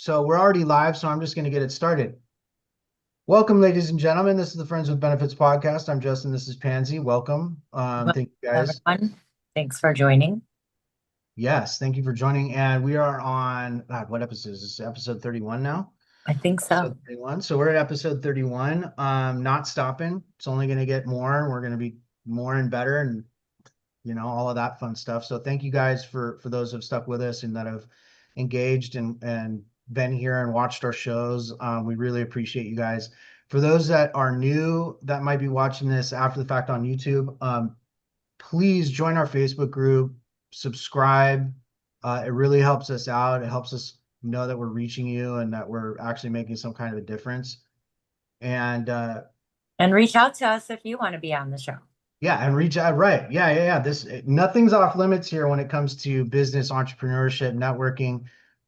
So we're already live, so I'm just going to get it started. Welcome, ladies and gentlemen. This is the Friends with Benefits podcast. I'm Justin. This is Pansy. Welcome. Well, Thank you, guys. everyone, thanks for joining. Yes, thank you for joining. And we are on, God, what episode is this? Episode 31 now? I think Episode so. 31. So we're at episode 31. Not stopping. It's only going to get more. We're going to be more and better and, all of that fun stuff. So thank you guys for those who have stuck with us and that have engaged and been here and watched our shows. We really appreciate you guys. For those that are new that might be watching this after the fact on YouTube, please join our Facebook group, subscribe. It really helps us out. It helps us know that we're reaching you and that we're actually making some kind of a difference. And And reach out to us if you want to be on the show. yeah, and reach out. Right. Yeah. This nothing's off limits here when it comes to business, entrepreneurship, networking.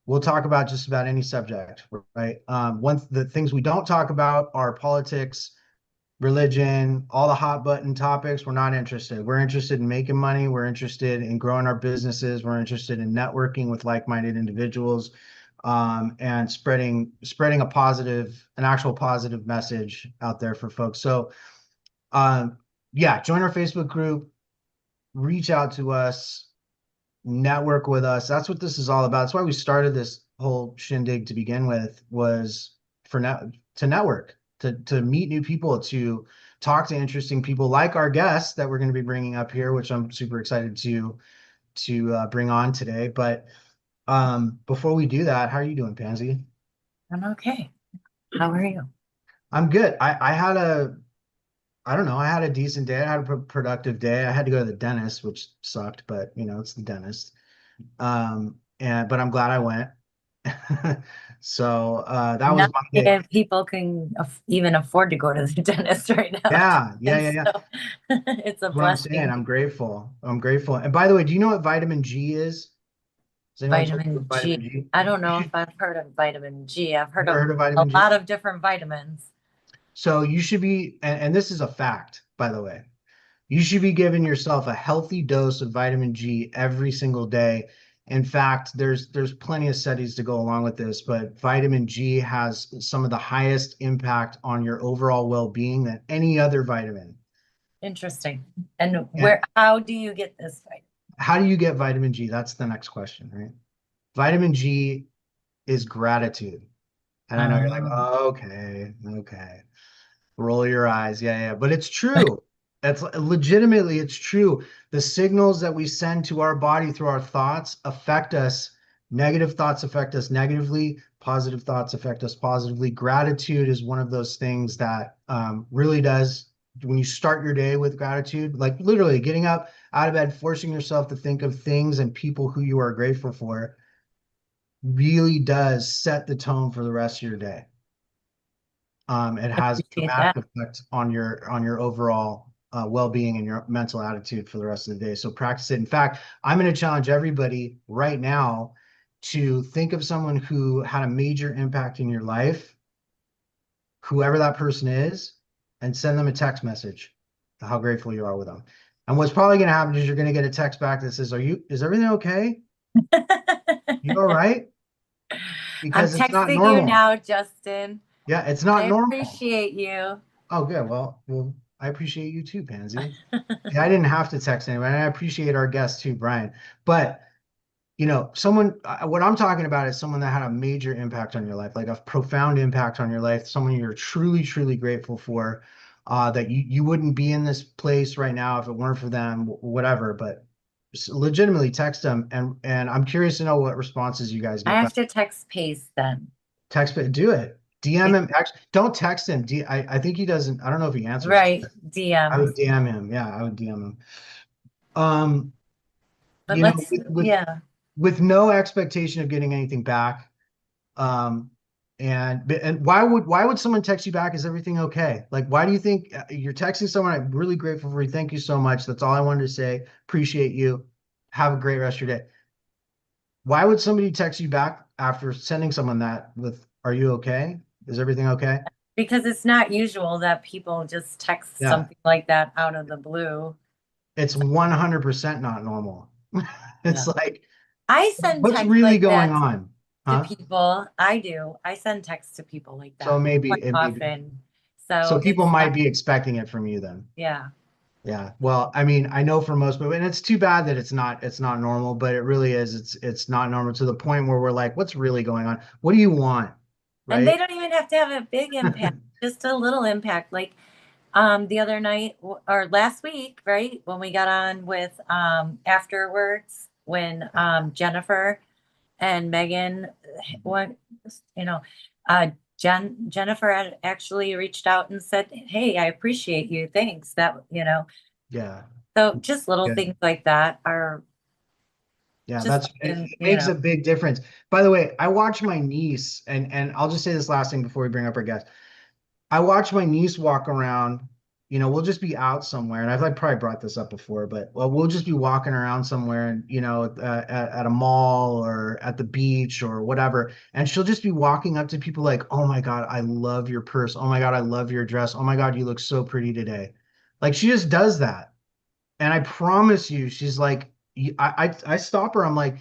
We'll talk about just about any subject, right? One the things we don't talk about are politics, religion, all the hot button topics. We're not interested. We're interested in making money. We're interested in growing our businesses. We're interested in networking with like-minded individuals, and spreading an actual positive message out there for folks. So, yeah, join our Facebook group, reach out to us, network with us. That's what this is all about. That's why we started this whole shindig to begin with, was to network, to meet new people, to talk to interesting people like our guests that we're going to be bringing up here, which I'm super excited to bring on today. But before we do that, how are you doing, Pansy? I'm okay. How are you? I'm good. I don't know. I had a decent day. I had a productive day. I had to go to the dentist, which sucked, but it's the dentist. But I'm glad I went. So that was Not my day. if people can even afford to go to the dentist right now. And Yeah. so it's a That's what I'm saying. blessing. I'm grateful. I'm grateful. And by the way, do you know what vitamin G is? Has anyone told you Vitamin what vitamin G. G? I don't know if I've heard of vitamin G. I've heard Never of heard of a vitamin G? lot of different vitamins. So you should be, and this is a fact, by the way. You should be giving yourself a healthy dose of vitamin G every single day. In fact, there's plenty of studies to go along with this, but vitamin G has some of the highest impact on your overall well-being than any other vitamin. Interesting. And And how do you get this vitamin? how do you get vitamin G? That's the next question, right? Vitamin G is gratitude. And I know you're like, Um, oh, okay. Roll your eyes. Yeah. But it's true. That's legitimately, it's true. The signals that we send to our body through our thoughts affect us. Negative thoughts affect us negatively. Positive thoughts affect us positively. Gratitude is one of those things that really does. When you start your day with gratitude, like literally getting up out of bed, forcing yourself to think of things and people who you are grateful for, really does set the tone for the rest of your day. It I has a appreciate dramatic that. effect on your overall well-being and your mental attitude for the rest of the day. So practice it. In fact, I'm going to challenge everybody right now to think of someone who had a major impact in your life, whoever that person is, and send them a text message how grateful you are with them. And what's probably going to happen is you're going to get a text back that says, is everything okay? You all right? I'm Because it's not texting you normal. now, Justin. Yeah, it's I not normal. appreciate you. Oh, good. Well, I appreciate you too, Pansy. Yeah, I didn't have to text anyone. And I appreciate our guest too, Brian. But what I'm talking about is someone that had a major impact on your life, like a profound impact on your life, someone you're truly, truly grateful for, that you wouldn't be in this place right now if it weren't for them, whatever. But legitimately text them, and I'm curious to know what responses you guys I get have back. to text Pace then. Text, but do it. DM him. Actually, don't text him. I think he doesn't. I don't know if he answers. Right, I would DMs. DM him. Yeah, I would DM him. Um, But you know, let's, with yeah. with no expectation of getting anything back. Um, and why would someone text you back? Is everything okay? Like, why do you think you're texting someone? I'm really grateful for you. Thank you so much. That's all I wanted to say. Appreciate you. Have a great rest of your day. Why would somebody text you back after sending someone that with, "Are you okay? Is everything okay?" Because it's not usual that people just text Yeah, something like that out of the blue. it's 100% not normal. It's Yeah. like, I send what's texts really like going that. on? to Huh? people. I do. I send texts to people like So that maybe quite it may be. often. So So people it's might be expecting it from you then. yeah. Yeah. Well, I mean, I know for most people, and it's too bad that it's not normal, but it really is. It's not normal to the point where we're like, what's really going on? What do you want? And they Right? don't even have to have a big impact, just a little impact. Like the other night or last week, right? When we got on with afterwards when Jennifer and Megan went, you know, Jennifer had actually reached out and said, "Hey, I appreciate you. Thanks." Yeah. So just little Good. things like that are Yeah, just, that's and it makes a big difference. By the way, I watch my niece, and I'll just say this last thing before we bring up our guest. I watch my niece walk around. We'll just be out somewhere, and I've probably brought this up before, but well, we'll just be walking around somewhere, and at a mall or at the beach or whatever, and she'll just be walking up to people like, "Oh my God, I love your purse. Oh my God, I love your dress. Oh my God, you look so pretty today." Like she just does that. And I promise you, she's like, I stop her. I'm like,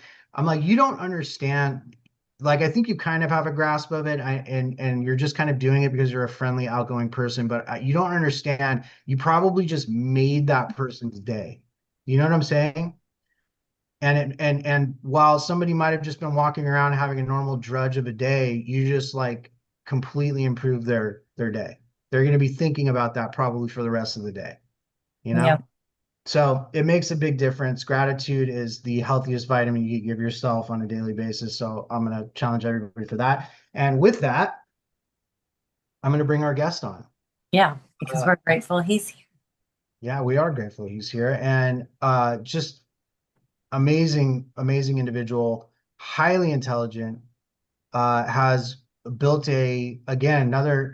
you don't understand. Like, I think you kind of have a grasp of it, and you're just kind of doing it because you're a friendly, outgoing person. But you don't understand. You probably just made that person's day. You know what I'm saying? And while somebody might have just been walking around having a normal drudge of a day, you just like completely improved their day. They're going to be thinking about that probably for the rest of the day. You yeah, know? So it makes a big difference. Gratitude is the healthiest vitamin you can give yourself on a daily basis. So I'm going to challenge everybody for that. And with that, I'm going to bring our guest on. yeah, because Uh, we're grateful he's here. yeah, we are grateful he's here, and just amazing, amazing individual, highly intelligent, has built another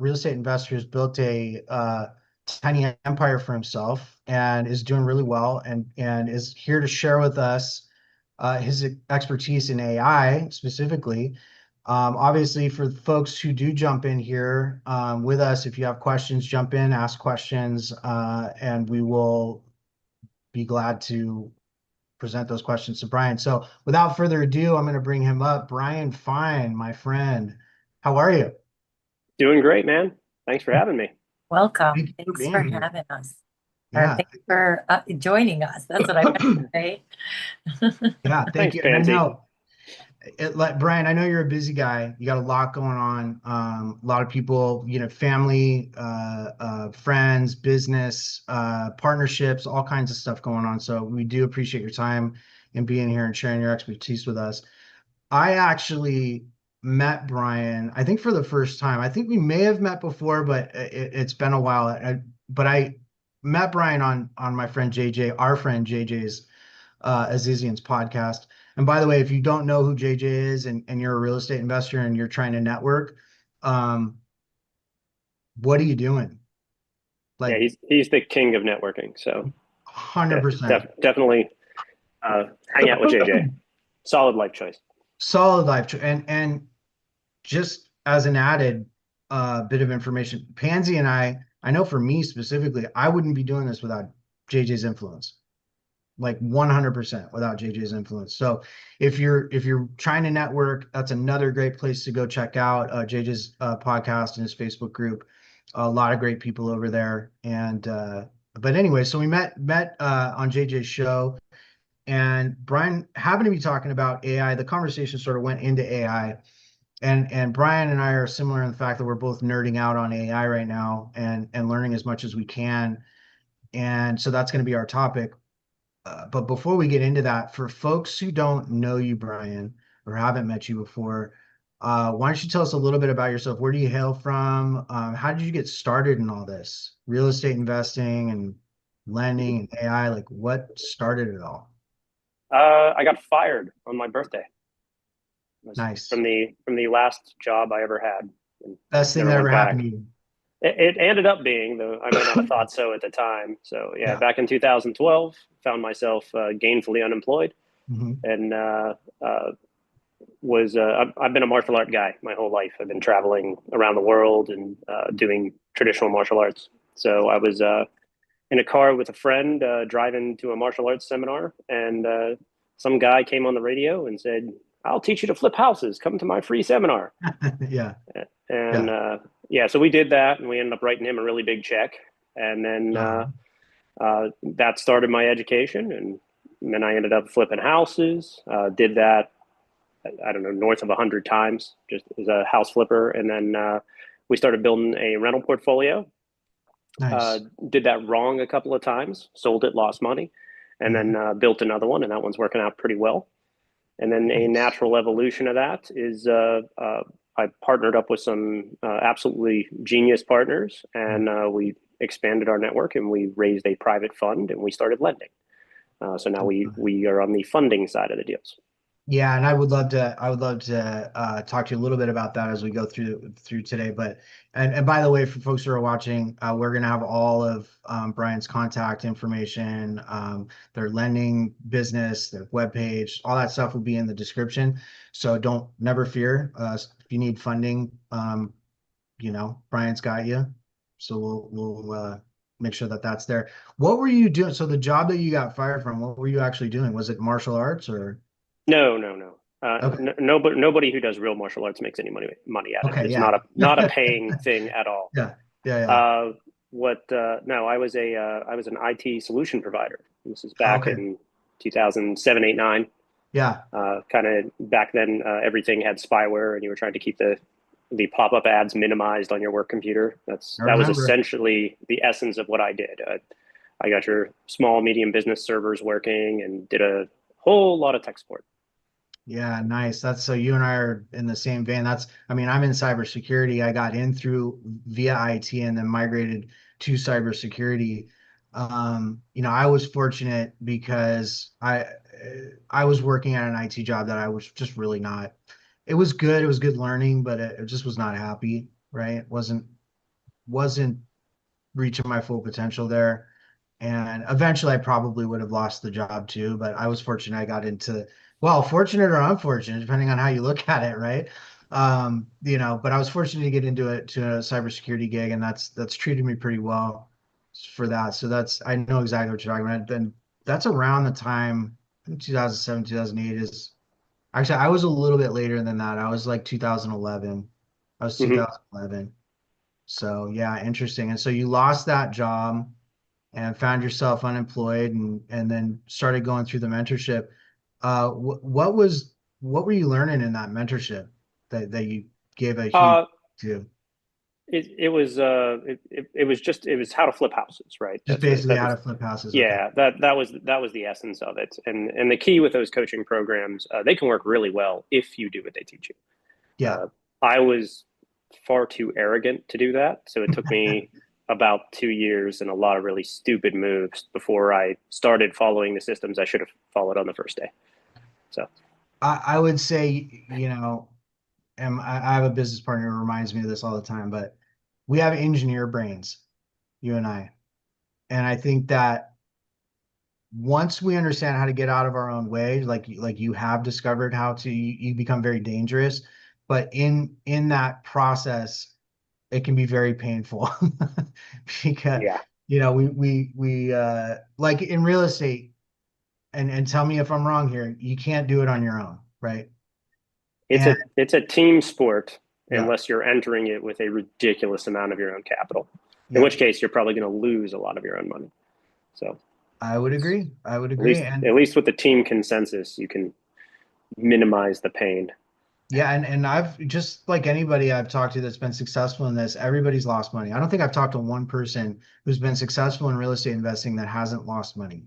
real estate investor has built a tiny empire for himself and is doing really well, and is here to share with us his expertise in AI specifically. Obviously, for folks who do jump in here with us, if you have questions, jump in, ask questions, and we will be glad to present those questions to Brian. So without further ado, I'm going to bring him up. Brian Fine, my friend. How are you? Doing great, man. Thanks for having me. Welcome. Thank you for Thanks for being here. having us. Or Yeah. thanks for joining us. That's what I meant to say. Yeah. Thank Thanks, you. And I Pansy. know Brian, I know you're a busy guy. You got a lot going on. A lot of people, family, friends, business, partnerships, all kinds of stuff going on. So we do appreciate your time and being here and sharing your expertise with us. I actually met Brian, I think for the first time. I think we may have met before, but it's been a while. But I met Brian on my friend JJ, our friend JJ's Azizian's podcast. And by the way, if you don't know who JJ is, and you're a real estate investor and you're trying to network, um, what are you doing? Yeah, Like he's the king of networking. So yeah, 100%. definitely hang out with JJ. Solid life choice. Solid life. And just as an added bit of information, Pansy and I know for me specifically, I wouldn't be doing this without JJ's influence. Like 100% without JJ's influence. So if you're trying to network, that's another great place to go check out JJ's podcast and his Facebook group. A lot of great people over there. And but anyway, so we met on JJ's show, and Brian happened to be talking about AI. The conversation sort of went into AI. And Brian and I are similar in the fact that we're both nerding out on AI right now and learning as much as we can. And so that's going to be our topic. But before we get into that, for folks who don't know you, Brian, or haven't met you before, why don't you tell us a little bit about yourself? Where do you hail from? How did you get started in all this real estate investing and lending and AI? Like, what started it all? I got fired on my birthday. It was Nice. from the last job I ever had, and Best thing never that went ever happened back. to you. It ended up being, though I might not have thought so at the time. So yeah, Yeah. back in 2012, found myself gainfully unemployed, Hmm. and I've been a martial art guy my whole life. I've been traveling around the world and doing traditional martial arts. So I was in a car with a friend driving to a martial arts seminar, and some guy came on the radio and said, I'll teach you to flip houses. Come to my free seminar. Yeah. And Yeah. so we did that, and we ended up writing him a really big check. And then that started my education. And then I ended up flipping houses, did that, I don't know, north of 100 times just as a house flipper. And then we started building a rental portfolio. Nice. Did that wrong a couple of times, sold it, lost money, and then built another one, and that one's working out pretty well. And then a natural evolution of that is I partnered up with some absolutely genius partners, and we expanded our network, and we raised a private fund, and we started lending. So now we are on the funding side of the deals. Yeah, and I would love to talk to you a little bit about that as we go through today. But and by the way, for folks who are watching, we're gonna have all of Brian's contact information, their lending business, their webpage, all that stuff will be in the description. So never fear. If you need funding, Brian's got you. So we'll make sure that that's there. What were you doing? So the job that you got fired from, what were you actually doing? Was it martial arts or? No. Okay. Nobody who does real martial arts makes any money out of it. Okay, It's yeah. not a paying thing at all. Yeah. No, I was an IT solution provider. This is back in 2007, 8, 9. Yeah. Kind of back then, everything had spyware, and you were trying to keep the pop-up ads minimized on your work computer. That was essentially the essence of what I did. I got your small, medium business servers working and did a whole lot of tech support. Yeah, nice. That's so you and I are in the same vein. I'm in cybersecurity. I got in via IT and then migrated to cybersecurity. I was fortunate because I was working at an IT job that I was just really not. It was good. It was good learning, but it just was not happy, right? Wasn't reaching my full potential there. And eventually I probably would have lost the job too, but I was fortunate I got into, well, fortunate or unfortunate, depending on how you look at it, right? But I was fortunate to get into a cybersecurity gig, and that's treated me pretty well for that. So I know exactly what you're talking about. And that's around the time, I think 2007, 2008 is, actually, I was a little bit later than that. I was like 2011. I was 2011. So yeah, interesting. And so you lost that job and found yourself unemployed and then started going through the mentorship. What were you learning in that mentorship that you gave a huge to? It was how to flip houses, right? Just basically how to flip houses. Yeah, okay. that was the essence of it. And the key with those coaching programs, they can work really well if you do what they teach you. Yeah. I was far too arrogant to do that, so it took me about 2 years and a lot of really stupid moves before I started following the systems I should have followed on the first day. So I would say, and I have a business partner who reminds me of this all the time, but we have engineer brains, you and I. And I think that once we understand how to get out of our own way, like you have discovered how to, you become very dangerous. But in that process, it can be very painful because we like in real estate, and tell me if I'm wrong here, you can't do it on your own, right? It's a team sport unless you're entering it with a ridiculous amount of your own capital, in which case you're probably going to lose a lot of your own money. So I would agree. At least with the team consensus, you can minimize the pain. Yeah, and I've just like anybody I've talked to that's been successful in this, everybody's lost money. I don't think I've talked to one person who's been successful in real estate investing that hasn't lost money.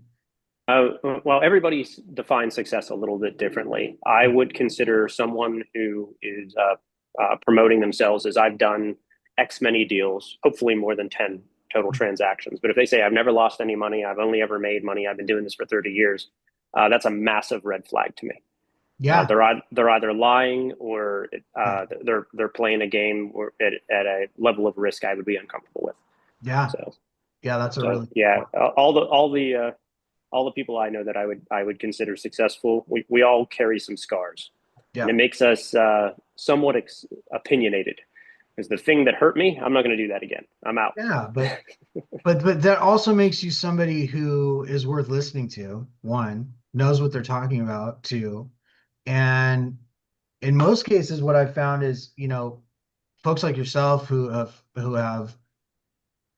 Well, everybody defines success a little bit differently. I would consider someone who is promoting themselves as I've done X many deals, hopefully more than 10 total transactions. But if they say I've never lost any money, I've only ever made money, I've been doing this for 30 years, that's a massive red flag to me. Yeah, they're either lying or they're playing a game at a level of risk I would be uncomfortable with. Yeah. So yeah, that's all the people I know that I would consider successful, we all carry some scars, and it makes us somewhat opinionated. Because the thing that hurt me, I'm not going to do that again. I'm out. Yeah, but that also makes you somebody who is worth listening to. One, knows what they're talking about. Two, and in most cases, what I've found is, folks like yourself who have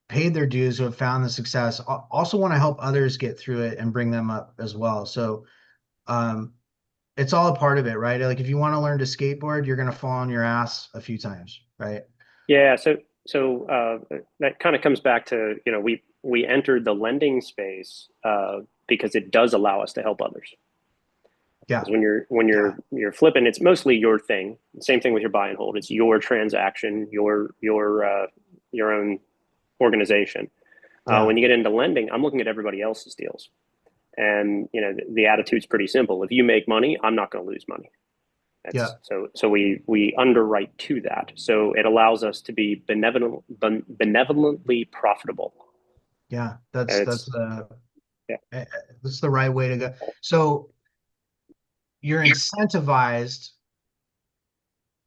paid their dues, who have found the success, also want to help others get through it and bring them up as well. So um, it's all a part of it, right? Like if you want to learn to skateboard, you're going to fall on your ass a few times, right? Yeah, so that kind of comes back to, we entered the lending space because it does allow us to help others. Yeah. Because when Yeah. you're flipping, it's mostly your thing. Same thing with your buy and hold. It's your transaction, your own organization. Yeah. When you get into lending, I'm looking at everybody else's deals, and the attitude's pretty simple. If you make money, I'm not going to lose money. Yeah. So we underwrite to that. So it allows us to be benevolently profitable. Yeah. And yeah. That's the right way to go. So you're incentivized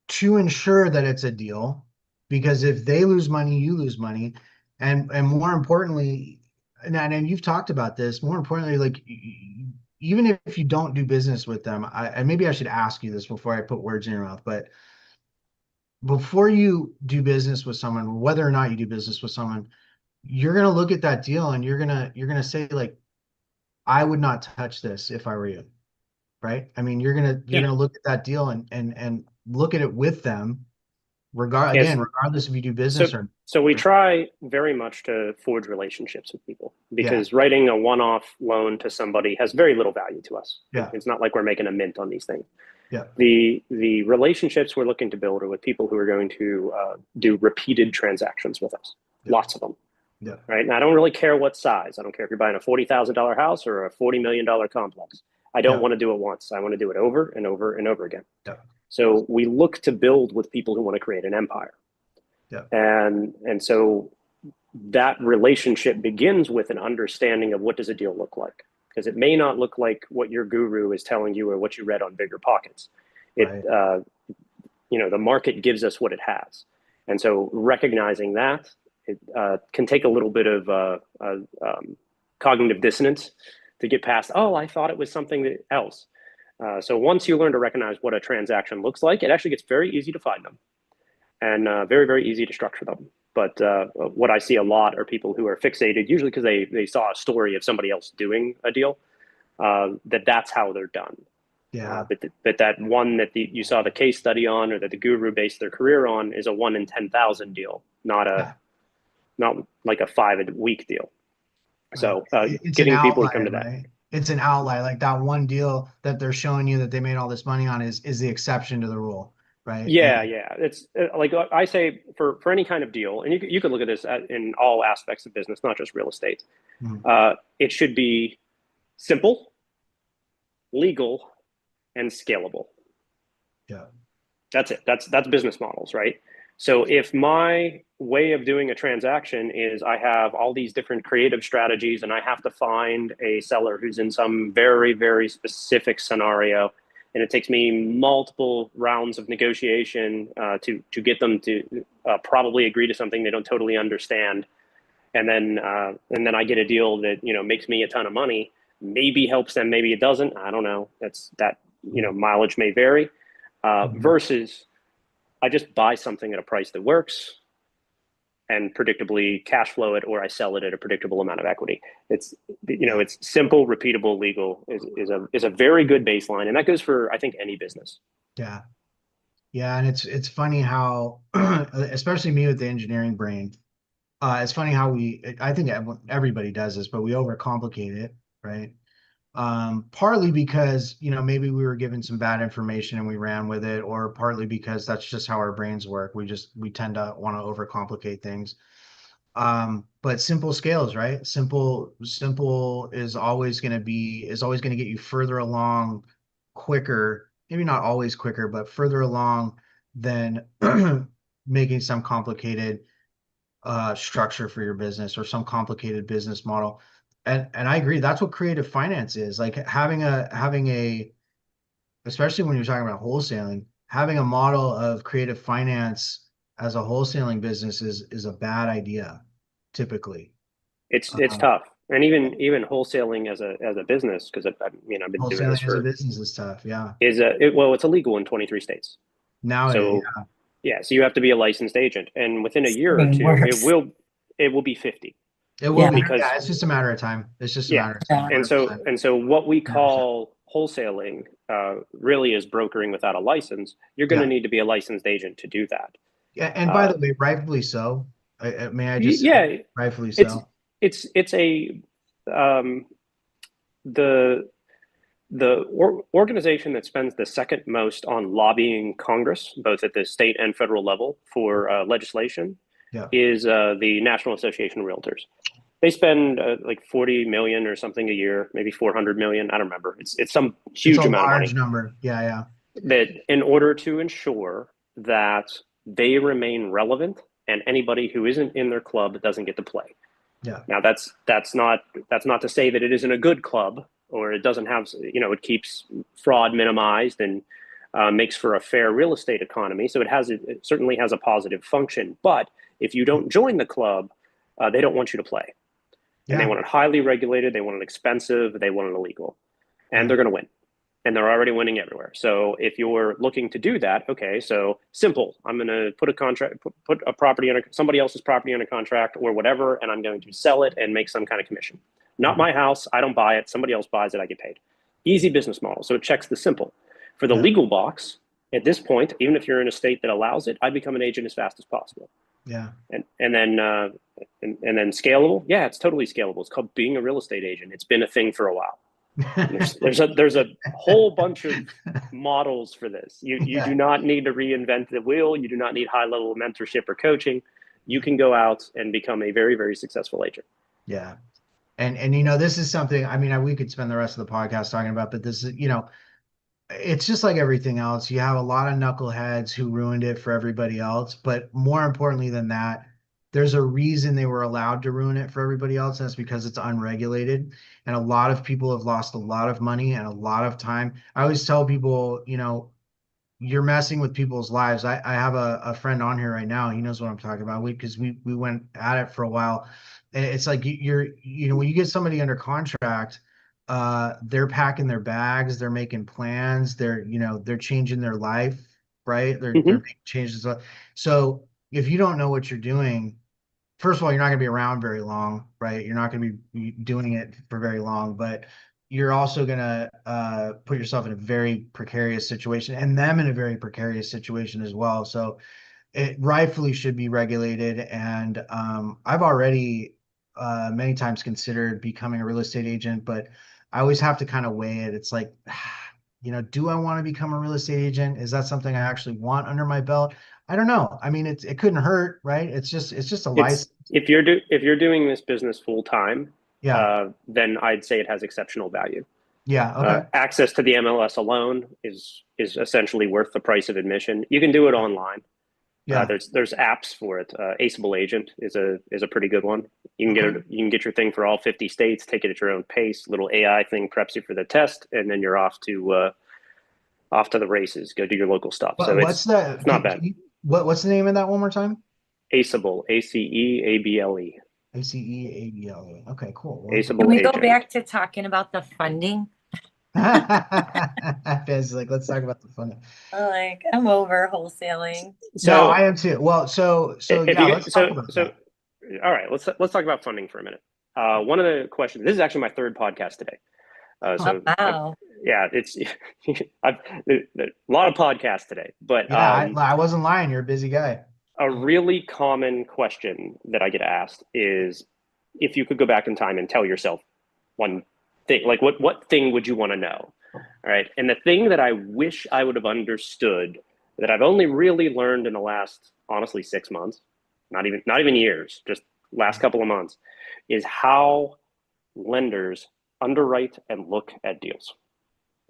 to ensure that it's a deal, because if they lose money, you lose money. And more importantly, and you've talked about this, more importantly, like even if you don't do business with them, and maybe I should ask you this before I put words in your mouth, but before you do business with someone, whether or not you do business with someone, you're going to look at that deal and you're going to say, like, I would not touch this if I were you. Right? I mean, you're Yeah. gonna look at that deal and look at it with them, Yes. regardless if you do So, business or so we try very much to forge relationships with people, yeah, because writing a one-off loan to somebody has very little value to us. yeah, It's not like we're making a mint on these things. yeah, The relationships we're looking to build are with people who are going to do repeated transactions with us, yeah, lots of them. yeah, Right. And I don't really care what size. I don't care if you're buying a $40,000 house or a $40 million complex. I don't yeah, want to do it once. I want to do it over and over and over again. yeah, So we look to build with people who want to create an empire. yeah, And so that relationship begins with an understanding of what does a deal look like, because it may not look like what your guru is telling you or what you read on Bigger Pockets. right, The market gives us what it has. And so recognizing that, it can take a little bit of cognitive dissonance to get past, oh, I thought it was something else. So once you learn to recognize what a transaction looks like, it actually gets very easy to find them, and very, very easy to structure them. But what I see a lot are people who are fixated, usually because they saw a story of somebody else doing a deal, that's how they're done. yeah, But that one that you saw the case study on, or that the guru based their career on, is a 1 in 10,000 deal, not yeah, like a 5 a week deal. right. So It's an getting people to come outlier, to that. right? It's an outlier. Like that one deal that they're showing you that they made all this money on is the exception to the rule, right? Yeah, yeah. It's like I say, for any kind of deal, and you could look at this in all aspects of business, not just real estate. Mhm. It should be simple, legal, and scalable. Yeah, That's it. That's business models, right? So if my way of doing a transaction is I have all these different creative strategies and I have to find a seller who's in some very, very specific scenario, and it takes me multiple rounds of negotiation to get them to probably agree to something they don't totally understand, and then I get a deal that makes me a ton of money, maybe helps them, maybe it doesn't. I don't know. Mileage may vary. Mhm. Versus I just buy something at a price that works and predictably cash flow it, or I sell it at a predictable amount of equity. It's Yeah, it's simple, repeatable, legal is a very good baseline, and that goes for, I think, any business. yeah, yeah. And it's funny how, especially me with the engineering brain, it's funny how I think everybody does this, but we overcomplicate it, right? Partly because, maybe we were given some bad information and we ran with it, or partly because that's just how our brains work. We tend to want to overcomplicate things. But simple scales, right? Simple is always going to get you further along quicker, maybe not always quicker, but further along than making some complicated structure for your business or some complicated business model. And I agree, that's what creative finance is. Like having a especially when you're talking about wholesaling, having a model of creative finance as a wholesaling business is a bad idea typically. It's Um, tough, And even wholesaling as a business, because I mean I've been doing this Wholesaling as a for business is tough. Yeah. it's illegal in 23 states. Nowadays, So yeah, so you have to be a licensed agent, and within a year or two, it will be 50. it will be. Because Yeah, it's just a matter of time. It's just a yeah, matter of time. and 100%. so what we 100%. call wholesaling really is brokering without a license. You're going to need to be a licensed agent to do that. Yeah, and by the way, rightfully so. May I just yeah, say, rightfully so. It's a the organization that spends the second most on lobbying Congress, both at the state and federal level, for legislation, is the National Association of Realtors. They spend like 40 million or something a year, maybe 400 million. I don't remember. It's some huge amount of money. It's a large number. Yeah. That in order to ensure that they remain relevant and anybody who isn't in their club doesn't get to play. Yeah. Now that's not to say that it isn't a good club, or it doesn't have, it keeps fraud minimized and makes for a fair real estate economy. So it certainly has a positive function. But if you don't join the club, they don't want you to play. And they want it highly regulated, they want it expensive, they want it illegal. And they're going to win. And they're already winning everywhere. So if you're looking to do that, okay, so simple. I'm going to put a contract, put a property on somebody else's property on a contract or whatever, and I'm going to sell it and make some kind of commission. Not my house. I don't buy it. Somebody else buys it. I get paid. Easy business model. So it checks the simple. For the legal box, at this point, even if you're in a state that allows it, I become an agent as fast as possible. Yeah. And then scalable. Yeah, it's totally scalable. It's called being a real estate agent. It's been a thing for a while. There's a whole bunch of models for this. You do not need to reinvent the wheel. You do not need high level mentorship or coaching. You can go out and become a very, very successful agent. Yeah. And this is something, I mean, we could spend the rest of the podcast talking about, but this is, it's just like everything else. You have a lot of knuckleheads who ruined it for everybody else. But more importantly than that, there's a reason they were allowed to ruin it for everybody else. And that's because it's unregulated. And a lot of people have lost a lot of money and a lot of time. I always tell people, you're messing with people's lives. I have a friend on here right now. He knows what I'm talking about. Because we went at it for a while. And it's like when you get somebody under contract, they're packing their bags, they're making plans, they're changing their life, right? They're making changes. So if you don't know what you're doing, first of all, you're not going to be around very long, right? You're not going to be doing it for very long, but you're also going to put yourself in a very precarious situation and them in a very precarious situation as well. So it rightfully should be regulated. And I've already many times considered becoming a real estate agent, but I always have to kind of weigh it. It's like, do I want to become a real estate agent? Is that something I actually want under my belt? I don't know. I mean, it couldn't hurt, right? It's just a license. If you're doing this business full time, then I'd say it has exceptional value. Yeah. Okay. Access to the MLS alone is essentially worth the price of admission. You can do it online. Yeah. There's apps for it. Aceable Agent is a pretty good one. You can get your thing for all 50 states. Take it at your own pace. Little AI thing preps you for the test, and then you're off to the races. Go do your local stuff. So it's not bad. What's the name of that one more time? Aceable, ACEABLE. ACEABLE. Okay, cool. Can we go back to talking about the funding? It's like, let's talk about the funding. I'm over wholesaling. So I am too. Well, so let's talk about that. All right, let's talk about funding for a minute. One of the questions. This is actually my third podcast today. Wow. It's a lot of podcasts today. But I wasn't lying. You're a busy guy. A really common question that I get asked is, if you could go back in time and tell yourself one thing, like what thing would you want to know? All right. And the thing that I wish I would have understood, that I've only really learned in the last, honestly, 6 months, not even years, just last couple of months, is how lenders underwrite and look at deals.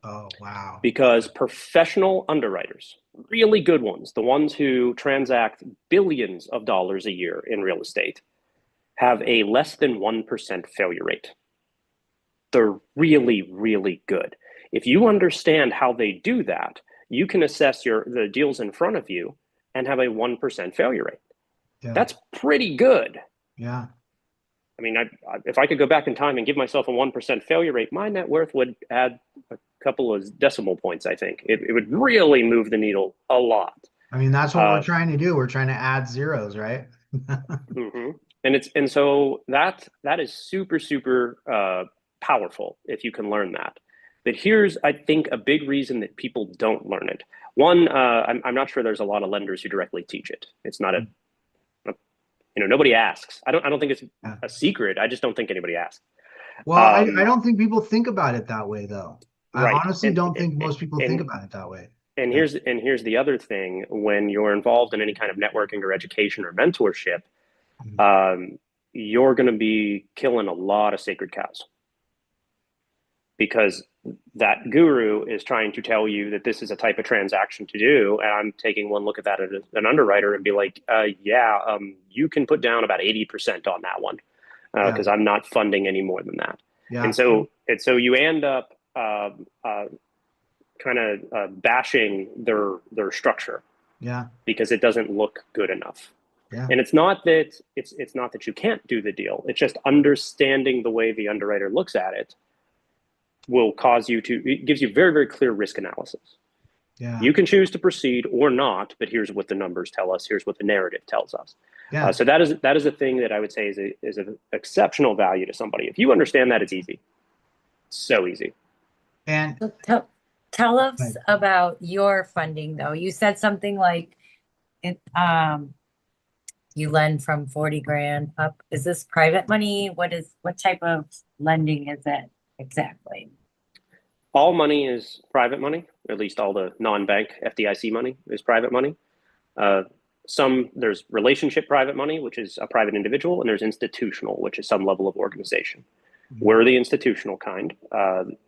Oh, wow. Because professional underwriters, really good ones, the ones who transact billions of dollars a year in real estate, have a less than 1% failure rate. They're really, really good. If you understand how they do that, you can assess the deals in front of you and have a 1% failure rate. Yeah. That's pretty good. Yeah. I mean, if I could go back in time and give myself a 1% failure rate, my net worth would add a couple of decimal points. I think it would really move the needle a lot. I mean, that's what we're trying to do. We're trying to add zeros, right? And so that is super, super powerful if you can learn that. But here's, I think, a big reason that people don't learn it. One, I'm not sure there's a lot of lenders who directly teach it. It's not nobody asks. I don't think it's a secret. I just don't think anybody asks. Well, I don't think people think about it that way, though. Right. I honestly don't think most people think about it that way. And here's the other thing: when you're involved in any kind of networking or education or mentorship, you're going to be killing a lot of sacred cows, because that guru is trying to tell you that this is a type of transaction to do, and I'm taking one look at that as an underwriter and be like, you can put down about 80% on that one, because I'm not funding any more than that. Yeah. And so you end up kind of bashing their structure, because it doesn't look good enough. Yeah. And it's not that you can't do the deal. It's just understanding the way the underwriter looks at it will cause you to, it gives you very, very clear risk analysis. Yeah. You can choose to proceed or not, but here's what the numbers tell us. Here's what the narrative tells us. Yeah. So that is a thing that I would say is an exceptional value to somebody. If you understand that, it's easy. So easy. And tell us about your funding, though. You said something like you lend from 40 grand up. Is this private money? What type of lending is it exactly? All money is private money, at least all the non-bank FDIC money is private money. There's relationship private money, which is a private individual, and there's institutional, which is some level of organization. We're the institutional kind.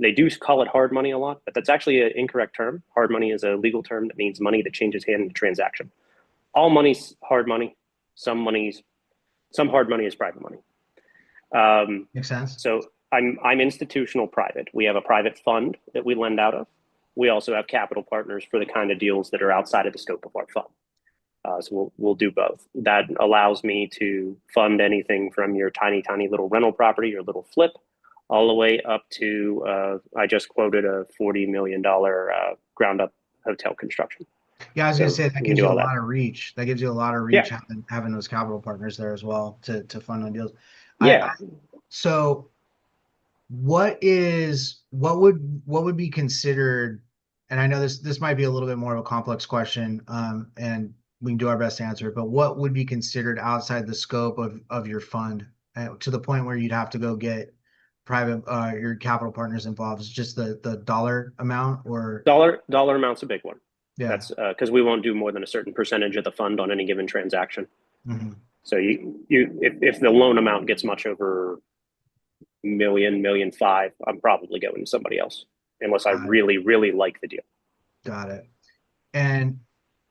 They do call it hard money a lot, but that's actually an incorrect term. Hard money is a legal term that means money that changes hand in a transaction. All money's hard money. Some hard money is private money. Makes sense. So I'm institutional private. We have a private fund that we lend out of. We also have capital partners for the kind of deals that are outside of the scope of our fund. So we'll do both. That allows me to fund anything from your tiny, tiny little rental property, your little flip, all the way up to, I just quoted a $40 million ground up hotel construction. Yeah, I was going to say that gives you a lot of reach. That gives you a lot of reach, having those capital partners there as well to fund on deals. Yeah. So what would be considered, and I know this might be a little bit more of a complex question, and we can do our best to answer it, but what would be considered outside the scope of your fund, to the point where you'd have to go get private your capital partners involved? Is just the dollar amount, or dollar amount's a big one? Yeah, that's because we won't do more than a certain percentage of the fund on any given transaction. So if the loan amount gets much over $1.5 million, I'm probably going to somebody else, unless I really, really like the deal. Got it. And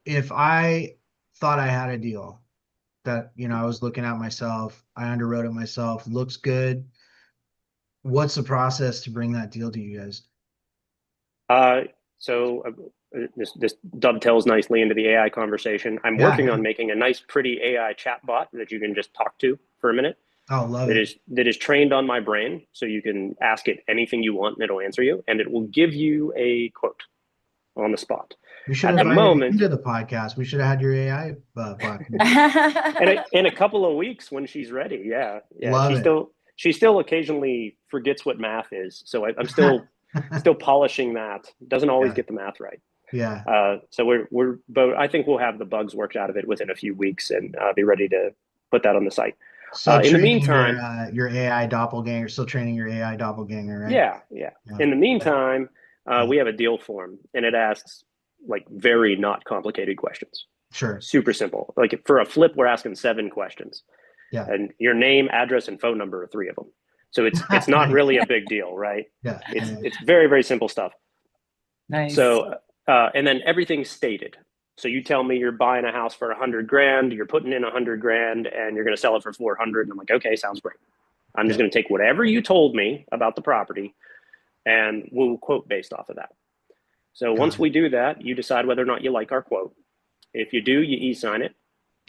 if I thought I had a deal that, I was looking at myself, I underwrote it myself, looks good, what's the process to bring that deal to you guys? So this dovetails nicely into the AI conversation. I'm working on making a nice, pretty AI chat bot that you can just talk to for a minute. Oh, love it. That is trained on my brain, so you can ask it anything you want and it'll answer you, and it will give you a quote on the spot. We should have invited into the podcast. We should have had your AI bot. in a couple of weeks when she's ready. Yeah. Love she still occasionally forgets what math is, so I'm still polishing that. Doesn't always get the math right. Yeah. So but I think we'll have the bugs worked out of it within a few weeks and be ready to put that on the site. So in the meantime, your AI doppelganger, still training your AI doppelganger, right? Yeah. In the meantime, we have a deal form, and it asks like very not complicated questions. Sure. Super simple. Like for a flip, we're asking 7 questions. Yeah. And your name, address, and phone number are 3 of them. So it's not really a big deal, right? Yeah. It's very, very simple stuff. Nice. So and then everything's stated. So you tell me you're buying a house for 100 grand, you're putting in 100 grand, and you're going to sell it for 400. And I'm like, okay, sounds great. I'm just going to take whatever you told me about the property, and we'll quote based off of that. So once we do that, you decide whether or not you like our quote. If you do, you e-sign it,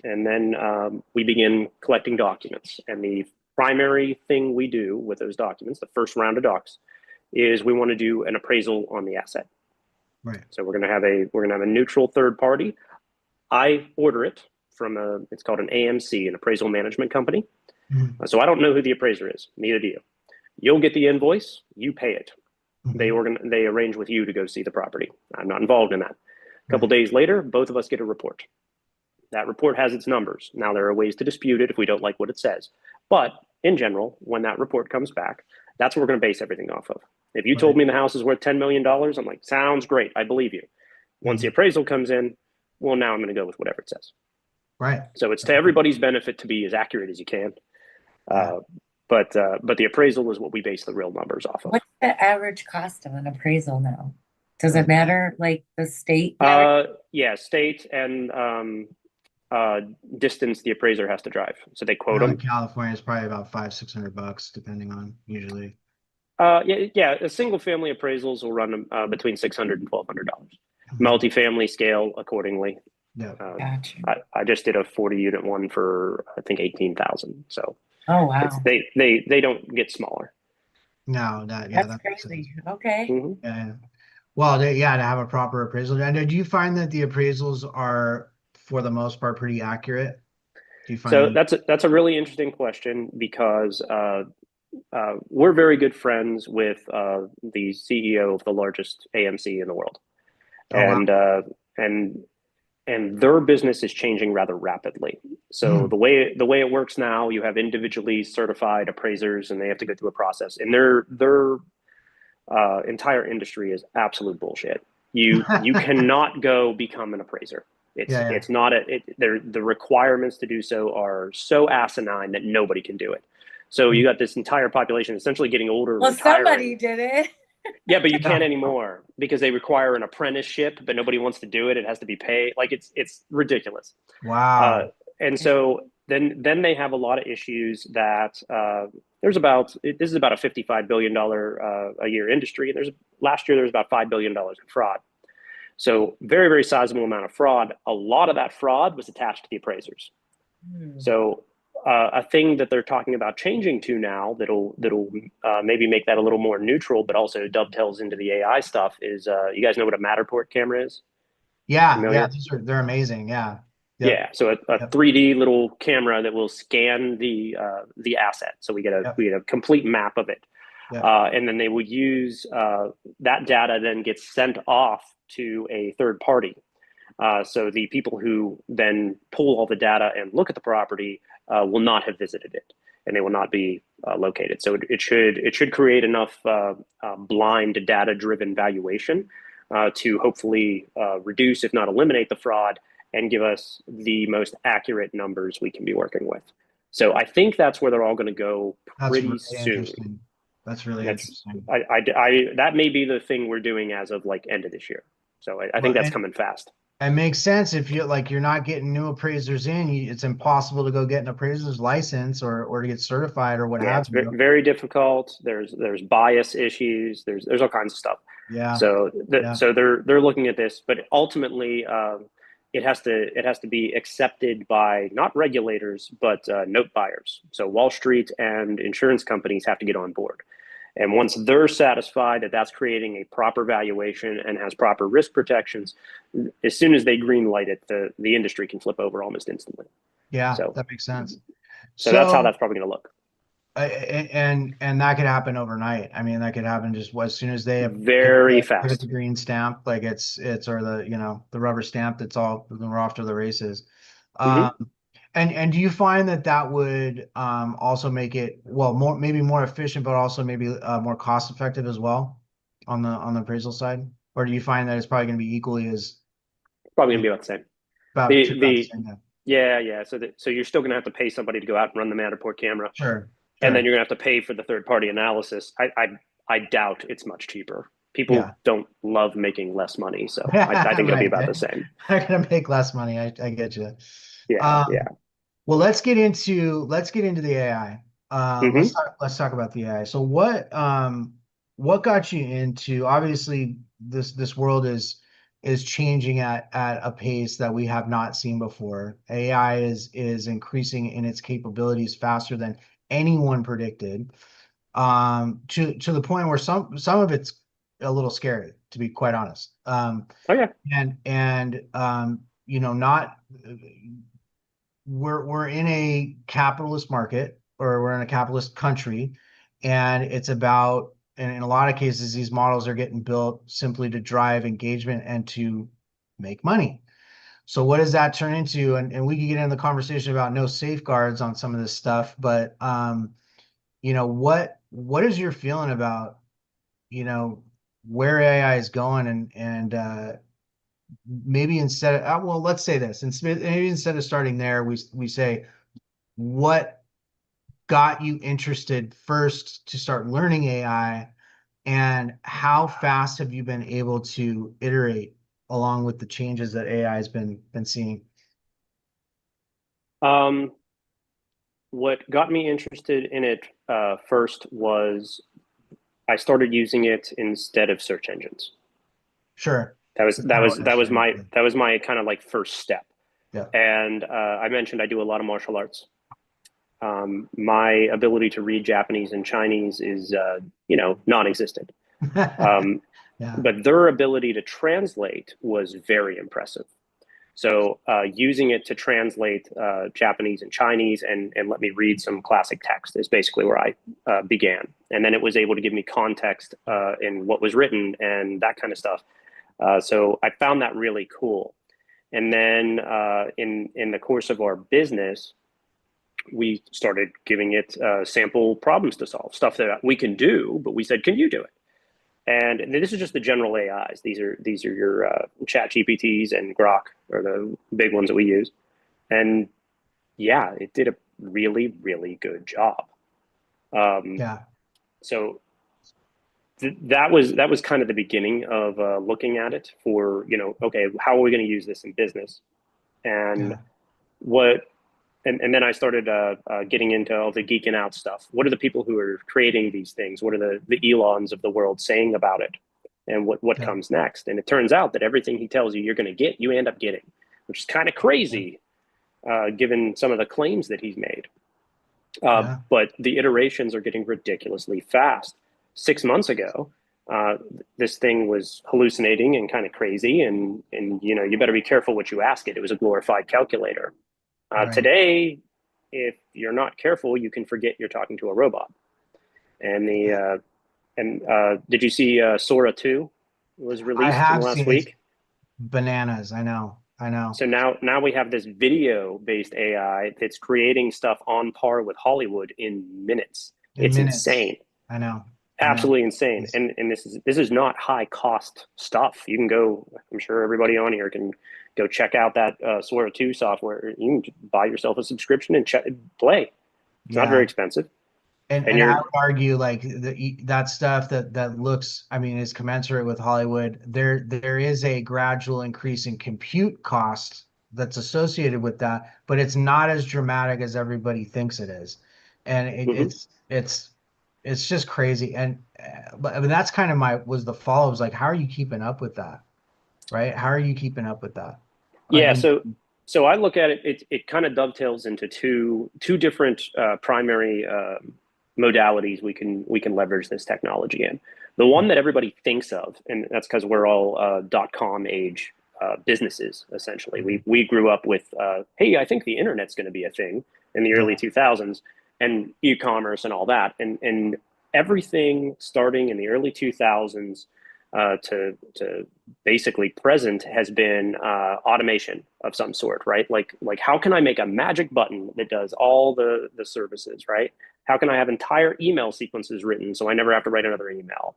and then we begin collecting documents. And the primary thing we do with those documents, the first round of docs, is we want to do an appraisal on the asset. Right. So we're going to have a neutral third party. I order it from it's called an AMC, an appraisal management company. Mm-hmm. So I don't know who the appraiser is. Neither do you. You'll get the invoice. You pay it. Mm-hmm. They arrange with you to go see the property. I'm not involved in that. A couple days later, both of us get a report. That report has its numbers. Now, there are ways to dispute it if we don't like what it says. But in general, when that report comes back, that's what we're going to base everything off of. If you told me the house is worth $10 million, I'm like, sounds great. I believe you. Once the appraisal comes in, well, now I'm going to go with whatever it says. Right. So it's to everybody's benefit to be as accurate as you can. But the appraisal is what we base the real numbers off of. What's the average cost of an appraisal now? Does it matter, like the state? Yeah, state and distance the appraiser has to drive. So they quote them. In California, it's probably about $500-600, depending on usually. Yeah. A single family appraisals will run between $600 and $1,200. Multifamily scale accordingly. Yeah. Gotcha. I just did a 40 unit one for I think 18,000. So oh wow, they don't get smaller. No, that's crazy. Okay. Mm-hmm. Yeah. Well, to have a proper appraisal. And do you find that the appraisals are, for the most part, pretty accurate? Do you find so that's a really interesting question because we're very good friends with the CEO of the largest AMC in the world, and their business is changing rather rapidly. So the way it works now, you have individually certified appraisers, and they have to go through a process. And their entire industry is absolute bullshit. You cannot go become an appraiser. It's not the requirements to do so are so asinine that nobody can do it. So you got this entire population essentially getting older. Well, retiring. somebody did it. Yeah, but you can't anymore because they require an apprenticeship, but nobody wants to do it. It has to be paid. Like it's ridiculous. Wow. And so then they have a lot of issues that this is about a $55 billion a year industry. And last year there was about $5 billion in fraud. So very, very sizable amount of fraud. A lot of that fraud was attached to the appraisers. So a thing that they're talking about changing to now that'll maybe make that a little more neutral, but also dovetails into the AI stuff is you guys know what a Matterport camera is? Yeah, they're amazing. Yeah. Yep. Yeah, so a 3D little camera that will scan the asset, so we get a complete map of it, and then they will use that data then gets sent off to a third party. So the people who then pull all the data and look at the property will not have visited it, and they will not be located. So it should create enough blind data-driven valuation to hopefully reduce, if not eliminate, the fraud and give us the most accurate numbers we can be working with. So I think that's where they're all going to go pretty soon. That's really interesting. That may be the thing we're doing as of like end of this year. So I think that's coming fast. It makes sense if you're not getting new appraisers in. It's impossible to go get an appraiser's license or to get certified or what have you. It's very difficult. There's bias issues. There's all kinds of stuff. Yeah. So they're looking at this, but ultimately it has to be accepted by not regulators but note buyers. So Wall Street and insurance companies have to get on board. And once they're satisfied that that's creating a proper valuation and has proper risk protections, as soon as they green light it, the industry can flip over almost instantly. Yeah, so that makes sense. So that's how that's probably going to look. And that could happen overnight. I mean, that could happen just as soon as they have very fast. It's a green stamp, like it's or the rubber stamp. That's all. We're off to the races. And do you find that would also make it maybe more efficient, but also maybe more cost effective as well on the appraisal side? Or do you find that it's probably going to be equally as probably going to be about the same? About the same. Yeah. So you're still going to have to pay somebody to go out and run the Matterport camera. Sure. And then you're going to have to pay for the third party analysis. I doubt it's much cheaper. People don't love making less money, so I think it'll be about the same. I'm going to make less money. I get you. Yeah. Well, let's get into the AI. Let's talk about the AI. So what got you into, obviously this world is changing at a pace that we have not seen before. AI is increasing in its capabilities faster than anyone predicted, to the point where some of it's a little scary, to be quite honest. Oh yeah. Not we're in a capitalist market, or we're in a capitalist country, and it's about, and in a lot of cases, these models are getting built simply to drive engagement and to make money. So what does that turn into? And we can get into the conversation about no safeguards on some of this stuff, but what is your feeling about, where AI is going, and maybe instead of, well, let's say this, and maybe instead of starting there, we say, what got you interested first to start learning AI, and how fast have you been able to iterate along with the changes that AI has been seeing? What got me interested in it first was I started using it instead of search engines. Sure. That was my kind of like first step. Yeah. And I mentioned I do a lot of martial arts. My ability to read Japanese and Chinese is non-existent. Yeah. But their ability to translate was very impressive. So using it to translate Japanese and Chinese and let me read some classic text is basically where I began. And then it was able to give me context in what was written and that kind of stuff. So I found that really cool. And then in the course of our business, we started giving it sample problems to solve, stuff that we can do, but we said, can you do it? And this is just the general AIs. These are your chat GPTs and Grok are the big ones that we use. And yeah, it did a really, really good job. Yeah. So that was kind of the beginning of looking at it for, okay, how are we going to use this in business? And and then I started getting into all the geeking out stuff. What are the people who are creating these things? What are the Elons of the world saying about it? And what comes next? And it turns out that everything he tells you you're going to get, you end up getting, which is kind of crazy, given some of the claims that he's made. But the iterations are getting ridiculously fast. 6 months ago, this thing was hallucinating and kind of crazy, and you better be careful what you ask it. It was a glorified calculator. Today, if you're not careful, you can forget you're talking to a robot. And did you see Sora 2 was released last week? Bananas. I know. So now we have this video-based AI that's creating stuff on par with Hollywood in minutes. It's insane. I know. Absolutely insane. And this is not high cost stuff. You can go, I'm sure everybody on here can go check out that Sora 2 software. You can buy yourself a subscription and play. It's not very expensive. And I would argue like that stuff that looks, is commensurate with Hollywood. There is a gradual increase in compute cost that's associated with that, but it's not as dramatic as everybody thinks it is. And it's just crazy. And but that's kind of was the follow-up, was like, how are you keeping up with that? Right? How are you keeping up with that? Yeah, so I look at it, it kind of dovetails into two different primary modalities we can leverage this technology in. The one that everybody thinks of, and that's because we're all .com age businesses, essentially. We grew up with, hey, I think the internet's going to be a thing in the early 2000s, and e-commerce and all that. And everything starting in the early 2000s to basically present has been automation of some sort, right? Like how can I make a magic button that does all the services, right? How can I have entire email sequences written so I never have to write another email?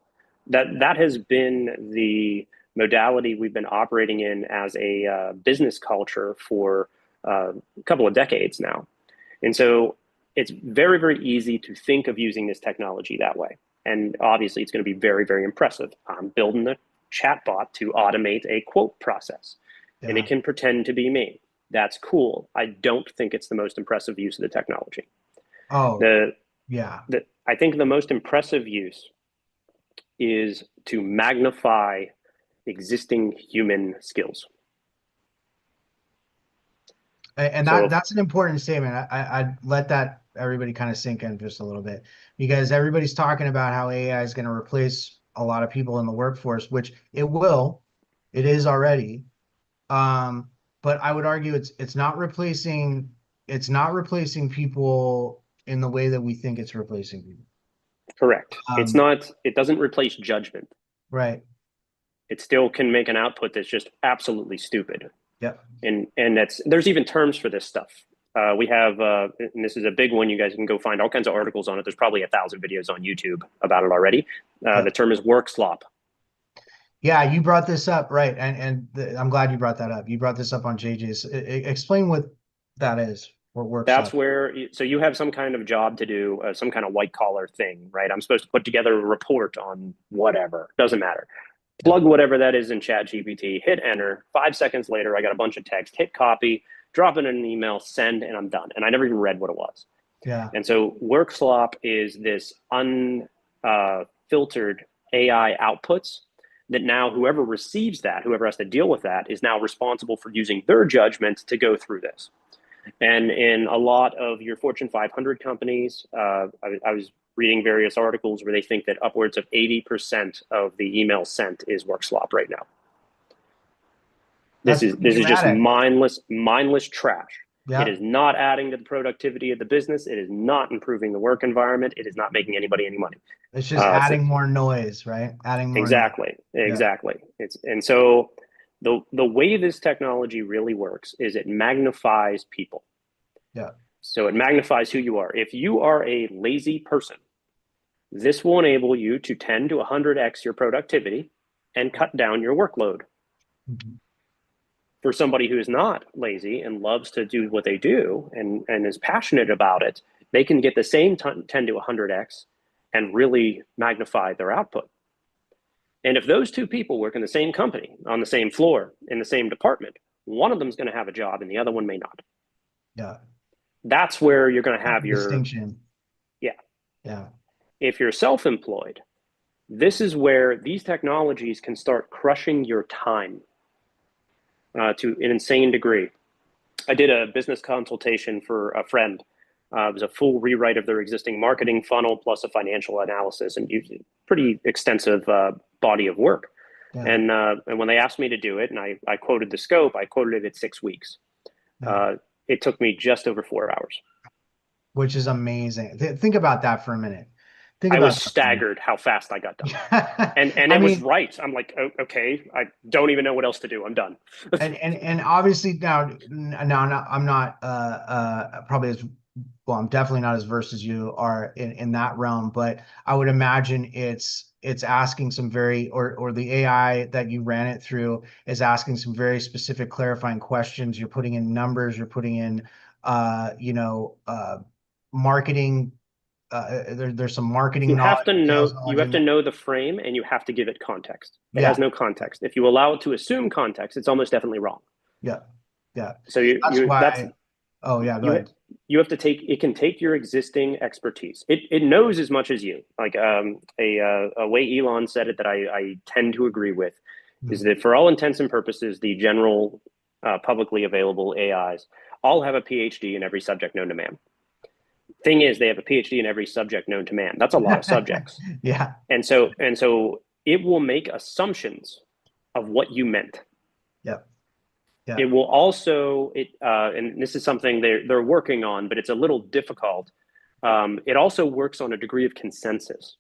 That has been the modality we've been operating in as a business culture for a couple of decades now. And so it's very, very easy to think of using this technology that way. And obviously, it's going to be very, very impressive. I'm building a chatbot to automate a quote process, and it can pretend to be me. That's cool. I don't think it's the most impressive use of the technology. I think the most impressive use is to magnify existing human skills. And So that's an important statement. I'd let that everybody kind of sink in just a little bit, because everybody's talking about how AI is going to replace a lot of people in the workforce, which it will. It is already. But I would argue it's not replacing people in the way that we think it's replacing people. correct. It's Um, not, it doesn't replace judgment. right. It still can make an output that's just absolutely stupid. Yep. And there's even terms for this stuff. We have, and this is a big one. You guys can go find all kinds of articles on it. There's probably 1,000 videos on YouTube about it already. Yep. The term is work slop. Yeah, you brought this up, right? I'm glad you brought that up. You brought this up on JJ's. Explain what that is. What works That's up. where, so you have some kind of job to do, some kind of white collar thing, right? I'm supposed to put together a report on whatever, doesn't matter. Plug whatever that is in ChatGPT, hit enter. 5 seconds later, I got a bunch of text, hit copy, drop it in an email, send, and I'm done. And I never even read what it was. Yeah. And so work slop is this unfiltered AI outputs that now whoever receives that, whoever has to deal with that, is now responsible for using their judgment to go through this. And in a lot of your Fortune 500 companies, I was reading various articles where they think that upwards of 80% of the emails sent is work slop right now. This is just mindless trash. Yeah. It is not adding to the productivity of the business. It is not improving the work environment. It is not making anybody any money. It's just adding more noise, right? Adding more exactly, noise. exactly. And so the way this technology really works is it magnifies people. Yeah. So it magnifies who you are. If you are a lazy person, this will enable you to 10 to 100x your productivity and cut down your workload. Mm-hmm. For somebody who is not lazy and loves to do what they do and is passionate about it, they can get the same 10 to 100x and really magnify their output. And if those two people work in the same company, on the same floor, in the same department, one of them is going to have a job and the other one may not. Yeah. That's where you're going to have your distinction. Yeah. Yeah. If you're self-employed, this is where these technologies can start crushing your time to an insane degree. I did a business consultation for a friend. It was a full rewrite of their existing marketing funnel plus a financial analysis, and pretty extensive body of work. Yeah. And when they asked me to do it, and I quoted the scope, I quoted it at 6 weeks. Yeah. It took me just over 4 hours. Which is amazing. Think about that for a minute. I was staggered how fast I got done. and it was right. I'm like, oh, okay, I don't even know what else to do. I'm done. and obviously now I'm not probably as well, I'm definitely not as versed as you are in that realm, but I would imagine it's asking some very, or the AI that you ran it through is asking some very specific clarifying questions. You're putting in numbers, you're putting in marketing. There's some marketing. You have to know the frame, and you have to give it context. It has no context. If you allow it to assume context, it's almost definitely wrong. Yeah. So oh yeah, go ahead. You have to it can take your existing expertise. It knows as much as you. Like a way Elon said it that I tend to agree with, is that for all intents and purposes, the general publicly available AIs all have a PhD in every subject known to man. Thing is, they have a PhD in every subject known to man. That's a lot of subjects. Yeah. And so it will make assumptions of what you meant. Yep. Yeah. It will also, and this is something they're working on, but it's a little difficult. It also works on a degree of consensus.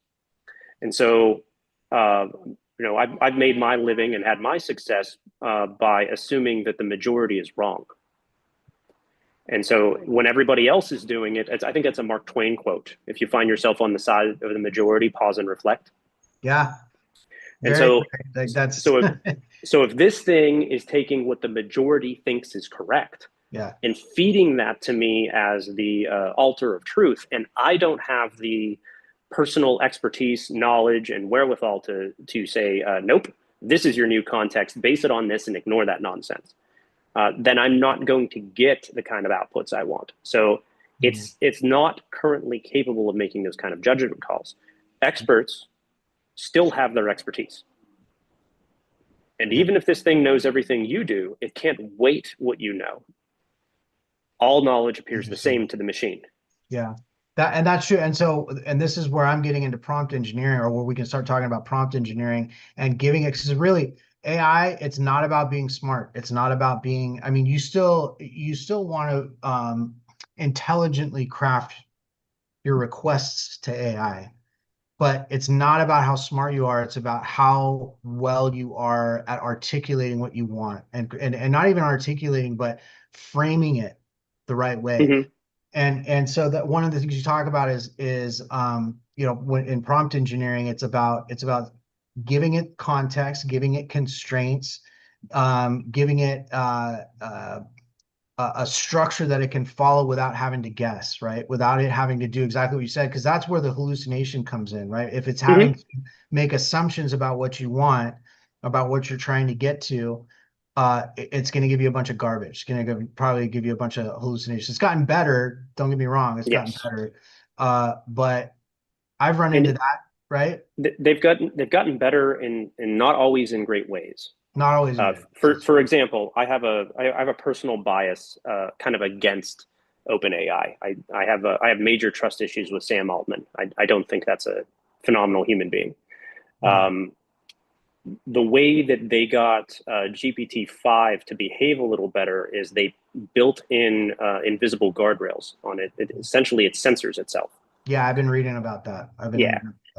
And so, I've made my living and had my success by assuming that the majority is wrong. And so when everybody else is doing it, I think that's a Mark Twain quote. If you find yourself on the side of the majority, pause and reflect. Yeah. And so if this thing is taking what the majority thinks is correct, yeah, and feeding that to me as the altar of truth, and I don't have the personal expertise, knowledge, and wherewithal to say, nope, this is your new context, base it on this and ignore that nonsense. Then I'm not going to get the kind of outputs I want. So it's not currently capable of making those kind of judgment calls. Experts still have their expertise. And even if this thing knows everything you do, it can't weight what you know. all knowledge appears the Interesting. same to the machine. Yeah, that's true. And so, and this is where I'm getting into prompt engineering, or where we can start talking about prompt engineering and giving it, because really AI, it's not about being smart. It's not about being, I mean, you still want to intelligently craft your requests to AI, but it's not about how smart you are. It's about how well you are at articulating what you want, and not even articulating, but framing it the right way. Mm-hmm. And so that one of the things you talk about is when in prompt engineering, it's about giving it context, giving it constraints, giving it a structure that it can follow without having to guess, right? Without it having to do exactly what you said, because that's where the hallucination comes in, right? If it's having to make assumptions about what you want, about what you're trying to get to, it's going to give you a bunch of garbage. It's going to probably give you a bunch of hallucinations. It's gotten better. Don't get me wrong. It's gotten Yes. better. But I've run And into that, right? they've gotten better in not always in great ways. Not always. For example, I have a personal bias kind of against OpenAI. I have major trust issues with Sam Altman. I don't think that's a phenomenal human being. The way that they got GPT-5 to behave a little better is they built in invisible guardrails on it. Essentially, it censors itself. Yeah, I've been reading about that.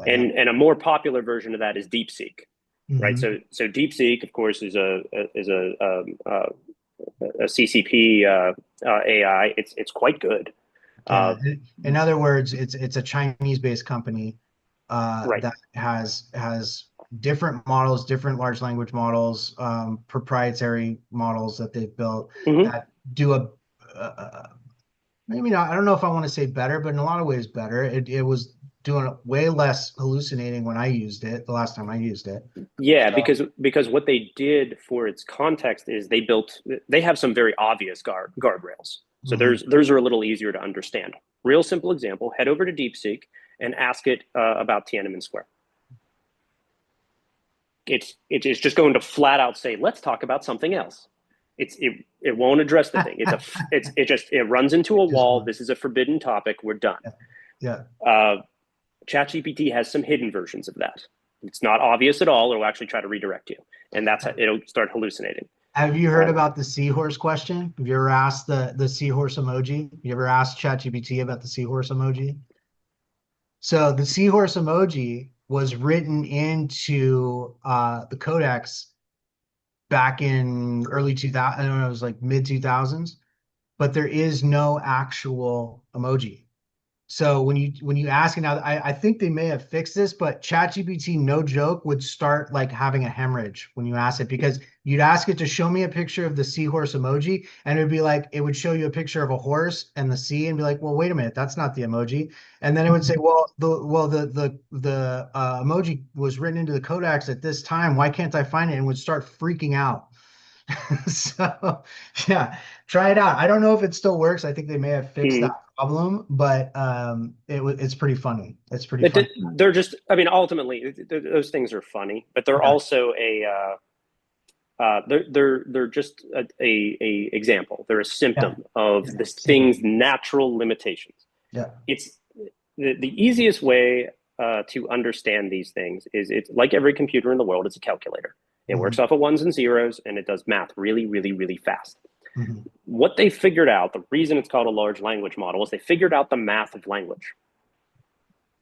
And a more popular version of that is DeepSeek, right? Mm-hmm. So DeepSeek, of course, is a CCP AI. It's quite good. In other words, it's a Chinese-based company Right. that has different models, different large language models, proprietary models that they've built that do maybe not, I don't know if I want to say better, but in a lot of ways better. It was doing way less hallucinating when I used it the last time I used it. Yeah, because what they did for its context is they have some very obvious guardrails. So those are a little easier to understand. Real simple example: head over to DeepSeek and ask it about Tiananmen Square. It's just going to flat out say, let's talk about something else. It won't address the thing. It runs into a wall. This is a forbidden topic. We're done. Yeah. ChatGPT has some hidden versions of that. It's not obvious at all. It'll actually try to redirect you, and that's how it'll start hallucinating. Have you heard about the seahorse question? Have you ever asked the seahorse emoji? You ever asked ChatGPT about the seahorse emoji? So the seahorse emoji was written into the codex back in early 2000. I don't know, it was like mid 2000s, but there is no actual emoji. So when you ask it now, I think they may have fixed this, but ChatGPT, no joke, would start like having a hemorrhage when you ask it, because you'd ask it to show me a picture of the seahorse emoji, and it'd be like, it would show you a picture of a horse and the sea, and be like, well, wait a minute, that's not the emoji. And then it would say, well, the emoji was written into the codex at this time. Why can't I find it? And would start freaking out. So yeah, try it out. I don't know if it still works. I think they may have fixed that problem, but it's pretty funny. It's pretty funny. They're just, I mean, ultimately those things are funny, but they're also they're just a example. They're a symptom of this thing's natural limitations. Yeah. It's the easiest way to understand these things is, it's like every computer in the world, it's a calculator. It works off of ones and zeros, and it does math really, really, really fast. What they figured out, the reason it's called a large language model, is they figured out the math of language.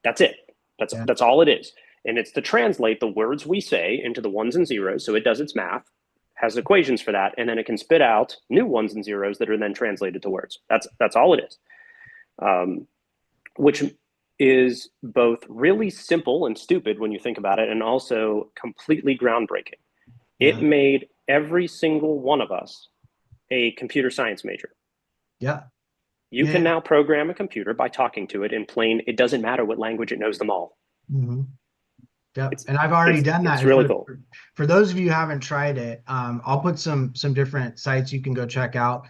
That's it. That's all it is. And it's to translate the words we say into the ones and zeros. So it does its math, has equations for that, and then it can spit out new ones and zeros that are then translated to words. That's all it is. Which is both really simple and stupid when you think about it, and also completely groundbreaking. It made every single one of us a computer science major. Yeah. You can now program a computer by talking to it in plain, it doesn't matter what language, it knows them all. Yeah, and I've already done that. It's really cool. For those of you who haven't tried it, I'll put some different sites you can go check out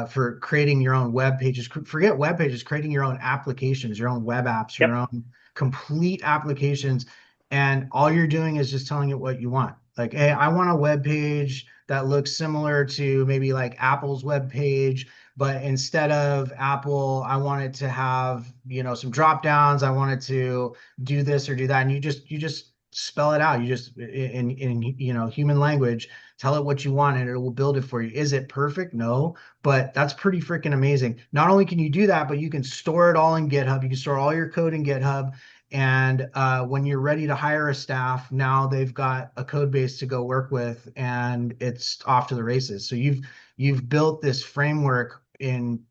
for creating your own web pages. Forget web pages, creating your own applications, your own web apps, your own complete applications. And all you're doing is just telling it what you want. Like, hey, I want a web page that looks similar to maybe like Apple's web page, but instead of Apple, I wanted to have, some drop downs. I wanted to do this or do that. And you just spell it out. You just in human language, tell it what you want and it will build it for you. Is it perfect? No, but that's pretty freaking amazing. Not only can you do that, but you can store it all in GitHub. You can store all your code in GitHub. And when you're ready to hire a staff, now they've got a code base to go work with, and it's off to the races. So you've built this framework in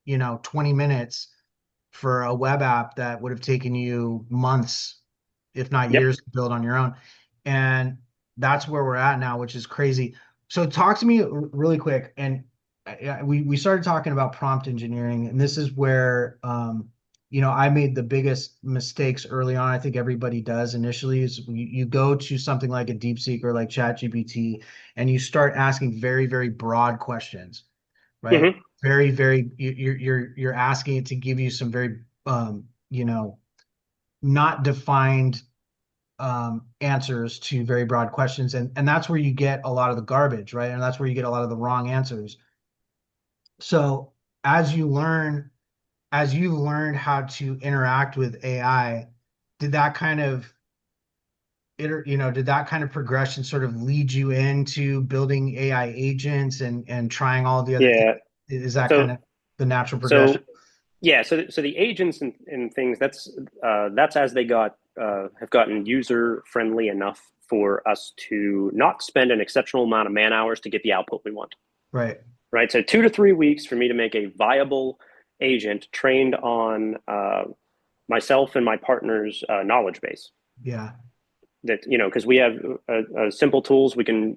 20 minutes for a web app that would have taken you months, if not Yep. years, to build on your own. And that's where we're at now, which is crazy. So talk to me really quick. And we started talking about prompt engineering, and this is where I made the biggest mistakes early on. I think everybody does initially is you go to something like a DeepSeek or like ChatGPT, and you start asking very, very broad questions, right? Mhm. Very, very, you're asking it to give you some very, not defined answers to very broad questions. And that's where you get a lot of the garbage, right? And that's where you get a lot of the wrong answers. So as you've learned how to interact with AI, did that kind of progression sort of lead you into building AI agents and trying all the other Yeah. things? Is that So kind of the natural so progression? yeah. So the agents and things, that's as they have gotten user friendly enough for us to not spend an exceptional amount of man hours to get the output we want. Right. Right. So 2 to 3 weeks for me to make a viable agent trained on myself and my partner's knowledge base. Yeah. That, because we have simple tools, we can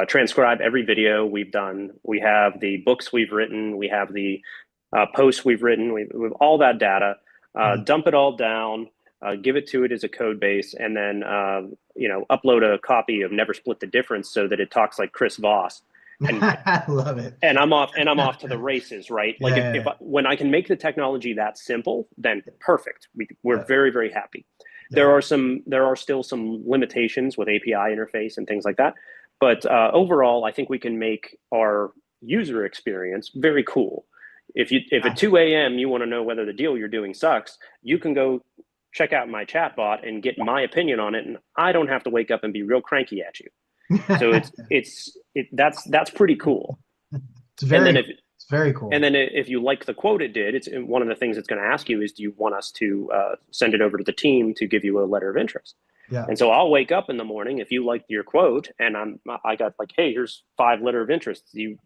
transcribe every video we've done. We have the books we've written. We have the posts we've written. We have all that data. Dump it all down. Give it to it as a code base, and then upload a copy of Never Split the Difference so that it talks like Chris Voss. And I love it. and I'm off to the races, right? Like Yeah. when I can make the technology that simple, then perfect. We're Yeah. very, very happy. Yeah. There are still some limitations with API interface and things like that, but overall, I think we can make our user experience very cool. If at 2 a.m. you want to know whether the deal you're doing sucks, you can go check out my chatbot and get my opinion on it, and I don't have to wake up and be real cranky at you. So that's pretty cool. It's very cool. And then if you like the quote it did, it's one of the things it's going to ask you is, do you want us to send it over to the team to give you a letter of interest? Yeah. And so I'll wake up in the morning if you liked your quote, and I got like, hey, here's 5 letter of interests. Do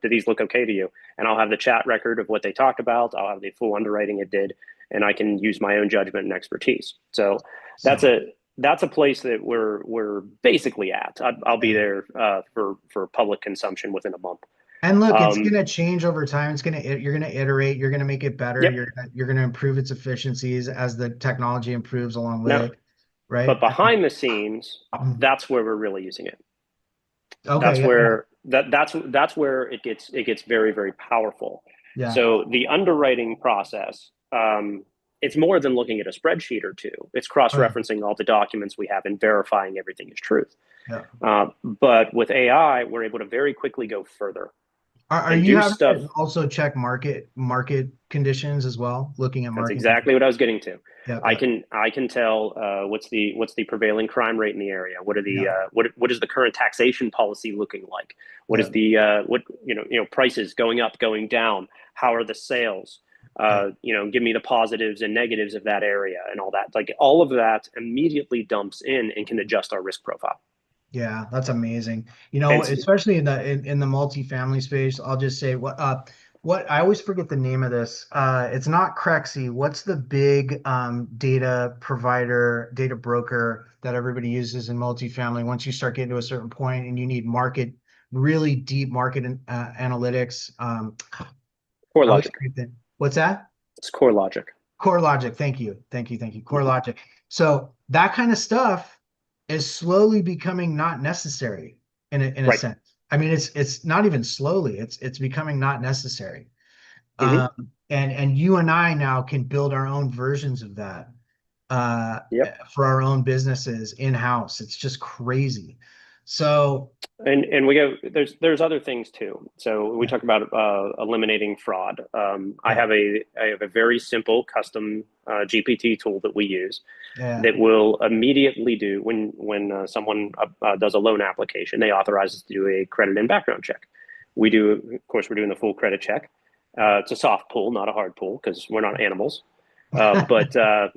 these look okay to you? And I'll have the chat record of what they talked about. I'll have the full underwriting it did, and I can use my own judgment and expertise. So that's a place that we're basically at. I'll be there for public consumption within a month. And look, it's going to change over time. You're going to iterate. You're going to make it better. Yep. You're going to improve its efficiencies as the technology improves along with it, right? But behind the scenes, that's where we're really using it. Okay. That's where it gets very, very powerful. Yeah. So the underwriting process, it's more than looking at a spreadsheet or two. It's cross-referencing all the documents we have and verifying everything is truth. Yeah. But with AI, we're able to very quickly go further. Are you having to also check market conditions as well? Looking at market. That's exactly what I was getting to. Yeah. I can tell what's the prevailing crime rate in the area. What are the what is the current taxation policy looking like? What is the prices going up, going down? How are the sales? Give me the positives and negatives of that area and all that. Like all of that immediately dumps in and can adjust our risk profile. Yeah, that's amazing. Especially in the multifamily space, I'll just say what I always forget the name of this. It's not Crexy. What's the big data provider, data broker that everybody uses in multifamily? Once you start getting to a certain point and you need really deep market analytics. CoreLogic. What's that? It's CoreLogic. CoreLogic. Thank you. CoreLogic. So that kind of stuff is slowly becoming not necessary in a sense. I mean, it's not even slowly. It's becoming not necessary. Mm-hmm. And you and I now can build our own versions of that for our own businesses in-house. It's just crazy. So, And we go, there's other things too. So we talk about eliminating fraud. I have a very simple custom GPT tool that we use yeah, that will immediately do when someone does a loan application, they authorize us to do a credit and background check. We do, of course, we're doing the full credit check. It's a soft pull, not a hard pull, because we're not animals. But not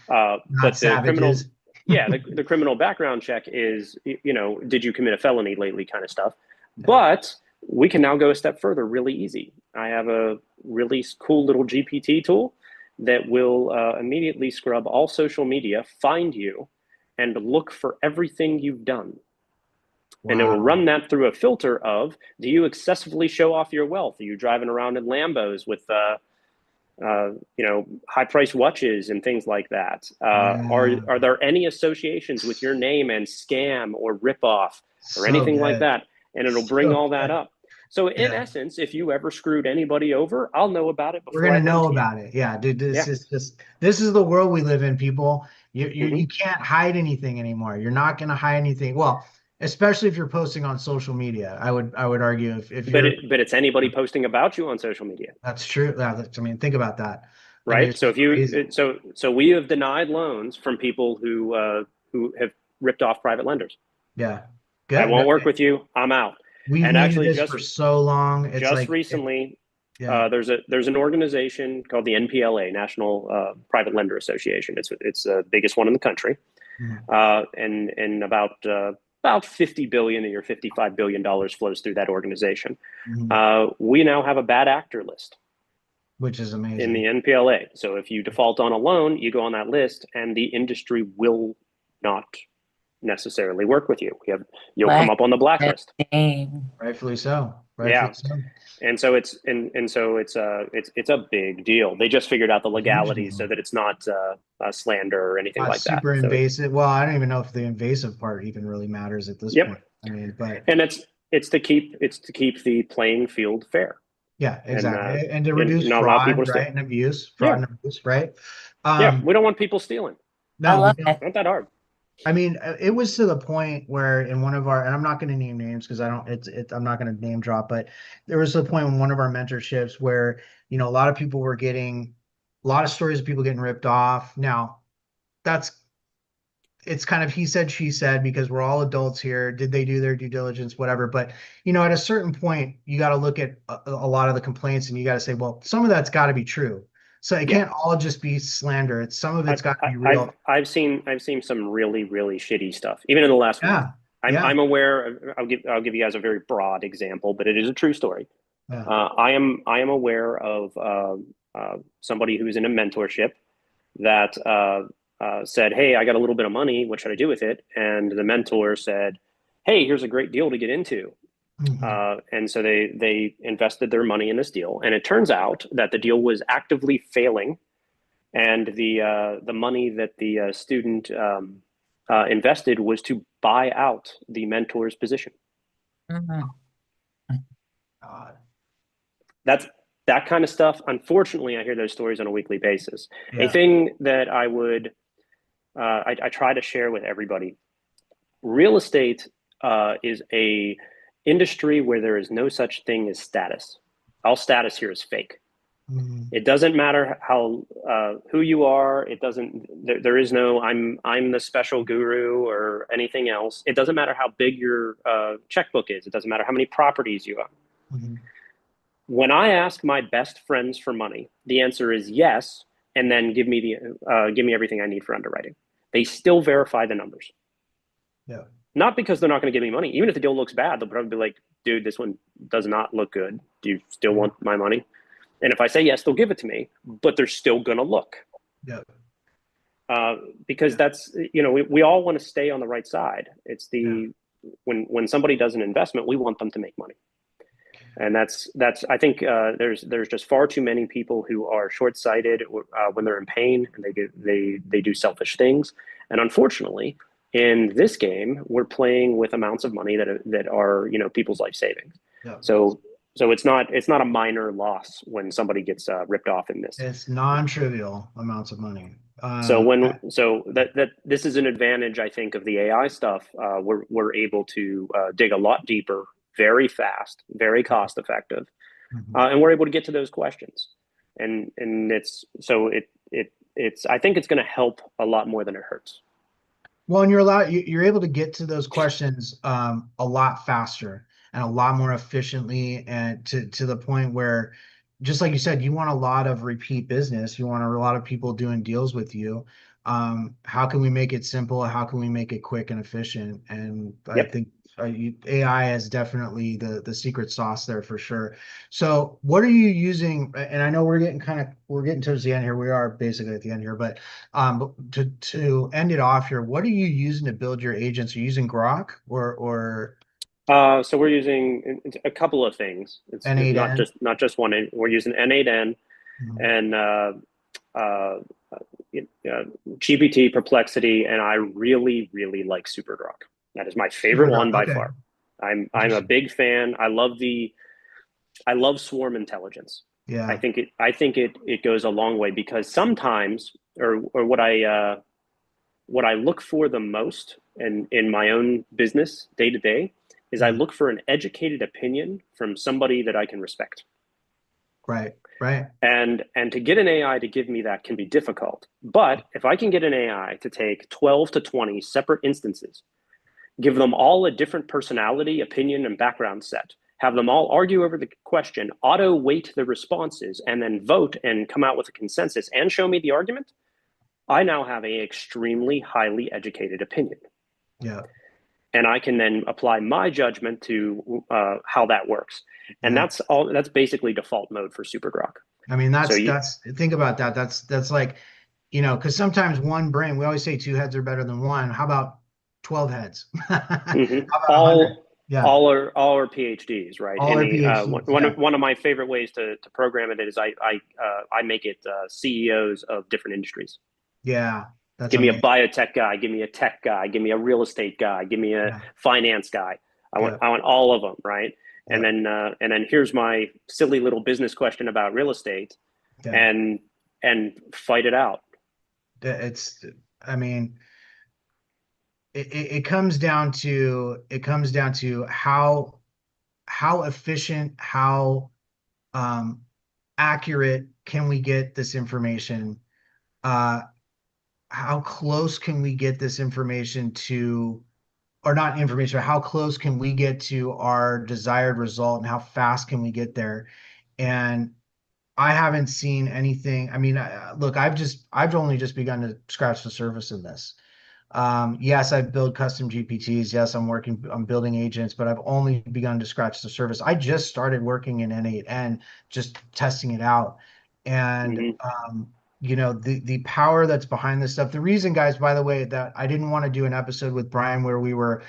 the criminal, savages. yeah, the criminal background check is, did you commit a felony lately, kind of stuff. But we can now go a step further, really easy. I have a really cool little GPT tool that will immediately scrub all social media, find you, and look for everything you've done. Wow. And it will run that through a filter of, do you excessively show off your wealth? Are you driving around in Lambos with, high-priced watches and things like that? Are there any associations with your name and scam or ripoff or anything like that? And it'll bring all that up. So in essence, if you ever screwed anybody over, I'll know about it before we're gonna know about it. Yeah, dude, this is the world we live in, people. You can't hide anything anymore. You're not gonna hide anything. Well, especially if you're posting on social media. I would argue if you're but it's anybody posting about you on social media. That's true. I mean, think about that. Right. I mean, So if you so we have denied loans from people who have ripped off private lenders. Yeah. Good. I won't work with you. I'm out. We've and needed actually this for so long. It's just like recently, there's an organization called the NPLA, National Private Lender Association. It's the biggest one in the country, and about 50 billion or $55 billion flows through that organization. We now have a bad actor list, which is amazing, in the NPLA. So if you default on a loan, you go on that list, and the industry will not necessarily work with you. You'll come up on the blacklist. Rightfully so. And so it's a big deal. They just figured out the legalities so that it's not slander or anything like that. Super invasive. Well, I don't even know if the invasive part even really matters at this point. I mean, and it's to keep the playing field fair. Yeah, exactly. And to reduce fraud, right? And abuse, fraud and abuse, right? We don't want people stealing. No, it's not that hard. I mean, it was to the point where in one of our, and I'm not going to name names because I'm not going to name drop, but there was a point in one of our mentorships where, a lot of people were getting a lot of stories of people getting ripped off. Now, it's kind of he said, she said, because we're all adults here. Did they do their due diligence, whatever? But, at a certain point, you got to look at a lot of the complaints and you got to say, well, some of that's got to be true. So it can't all just be slander. Some of it's got to be real. I've seen some really, really shitty stuff, even in the last month. I'm aware. I'll give you guys a very broad example, but it is a true story. I am aware of somebody who's in a mentorship that said, "Hey, I got a little bit of money. What should I do with it?" And the mentor said, "Hey, here's a great deal to get into." And so they invested their money in this deal, and it turns out that the deal was actively failing, and the money that the student invested was to buy out the mentor's position. That's that kind of stuff. Unfortunately, I hear those stories on a weekly basis. A thing that I would I try to share with everybody: real estate is a industry where there is no such thing as status. All status here is fake. It doesn't matter how who you are. It doesn't. There is no I'm the special guru or anything else. It doesn't matter how big your checkbook is. It doesn't matter how many properties you own. When I ask my best friends for money, the answer is yes, and then give me everything I need for underwriting. They still verify the numbers. Not because they're not going to give me money. Even if the deal looks bad, they'll probably be like, "Dude, this one does not look good. Do you still want my money?" And if I say yes, they'll give it to me, but they're still going to look. Because that's, we all want to stay on the right side. It's when somebody does an investment, we want them to make money. And that's I think there's just far too many people who are short-sighted when they're in pain, and they do selfish things. And unfortunately, in this game, we're playing with amounts of money that are people's life savings. So So it's not a minor loss when somebody gets ripped off in this. It's non-trivial amounts of money. So that this is an advantage, I think, of the AI stuff. We're able to dig a lot deeper, very fast, very cost effective, and we're able to get to those questions. And it's I think it's going to help a lot more than it hurts. Well, and you're able to get to those questions a lot faster and a lot more efficiently, and to the point where, just like you said, you want a lot of repeat business. You want a lot of people doing deals with you. How can we make it simple? How can we make it quick and efficient? And I think AI is definitely the secret sauce there for sure. So what are you using? And I know we're getting towards the end here. We are basically at the end here, but to end it off here, what are you using to build your agents? Are you using Grok or so we're using a couple of things. It's N8N? not just one. We're using N8N and GPT, Perplexity, and I really like SuperGrok. That is my favorite one by far. I'm a big fan. I love swarm intelligence. Yeah. I think it goes a long way, because sometimes, or what I look for the most in my own business day to day is I look for an educated opinion from somebody that I can respect. Right. And to get an AI to give me that can be difficult. But if I can get an AI to take 12 to 20 separate instances, give them all a different personality, opinion, and background set, have them all argue over the question, auto weight the responses, and then vote and come out with a consensus and show me the argument, I now have an extremely highly educated opinion. Yeah. And I can then apply my judgment to how that works. And that's basically default mode for SuperGrok. I mean, think about that. That's like, because sometimes one brain, we always say two heads are better than one. How about 12 heads? All are PhDs, right? All are PhDs, one of my favorite ways to program it is I make it CEOs of different industries. Yeah. Give me a biotech guy, give me a tech guy, give me a real estate guy, give me a finance guy. I want all of them, right? And then here's my silly little business question about real estate, and fight it out. It comes down to how efficient, how accurate can we get this information? How close can we get this information to, or not information, but how close can we get to our desired result, and how fast can we get there? And I haven't seen anything. I mean, look, I've only just begun to scratch the surface in this. Yes, I build custom GPTs. Yes, I'm building agents, but I've only begun to scratch the surface. I just started working in N8N, just testing it out. And the power that's behind this stuff. The reason, guys, by the way, that I didn't want to do an episode with Brian where we were,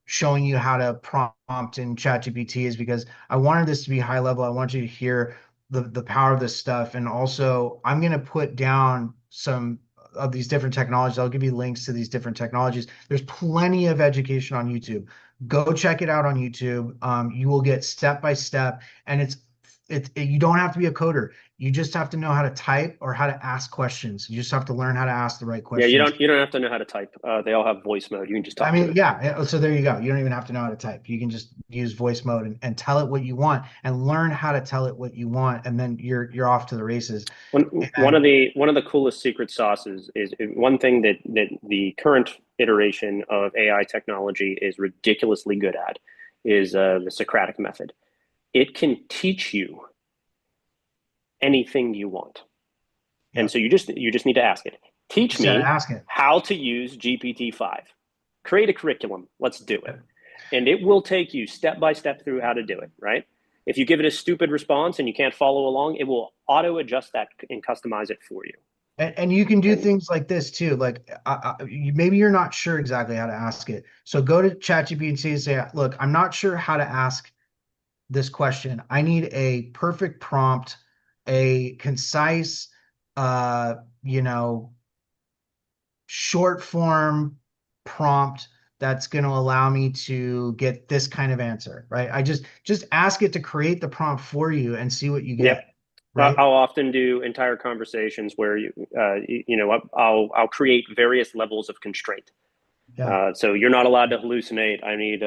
showing you how to prompt in ChatGPT is because I wanted this to be high level. I want you to hear the power of this stuff. And also, I'm going to put down some of these different technologies. I'll give you links to these different technologies. There's plenty of education on YouTube. Go check it out on YouTube. You will get step by step, and you don't have to be a coder. You just have to know how to type or how to ask questions. You just have to learn how to ask the right questions. Yeah, you don't have to know how to type. They all have voice mode. You can just talk. So there you go. You don't even have to know how to type. You can just use voice mode and tell it what you want, and learn how to tell it what you want, and then you're off to the races. One of the coolest secret sauces is one thing that the current iteration of AI technology is ridiculously good at is the Socratic method. It can teach you anything you want. And so you just need to ask it. Teach me how to use GPT-5. Create a curriculum. Let's do it. And it will take you step by step through how to do it, right? If you give it a stupid response and you can't follow along, it will auto adjust that and customize it for you. And you can do things like this too. Like maybe you're not sure exactly how to ask it. So go to ChatGPT and say, look, I'm not sure how to ask this question. I need a perfect prompt, a concise, short form prompt that's going to allow me to get this kind of answer, right? I just ask it to create the prompt for you and see what you get. Yep. Right. I'll often do entire conversations where I'll create various levels of constraint. Yeah. So you're not allowed to hallucinate. I need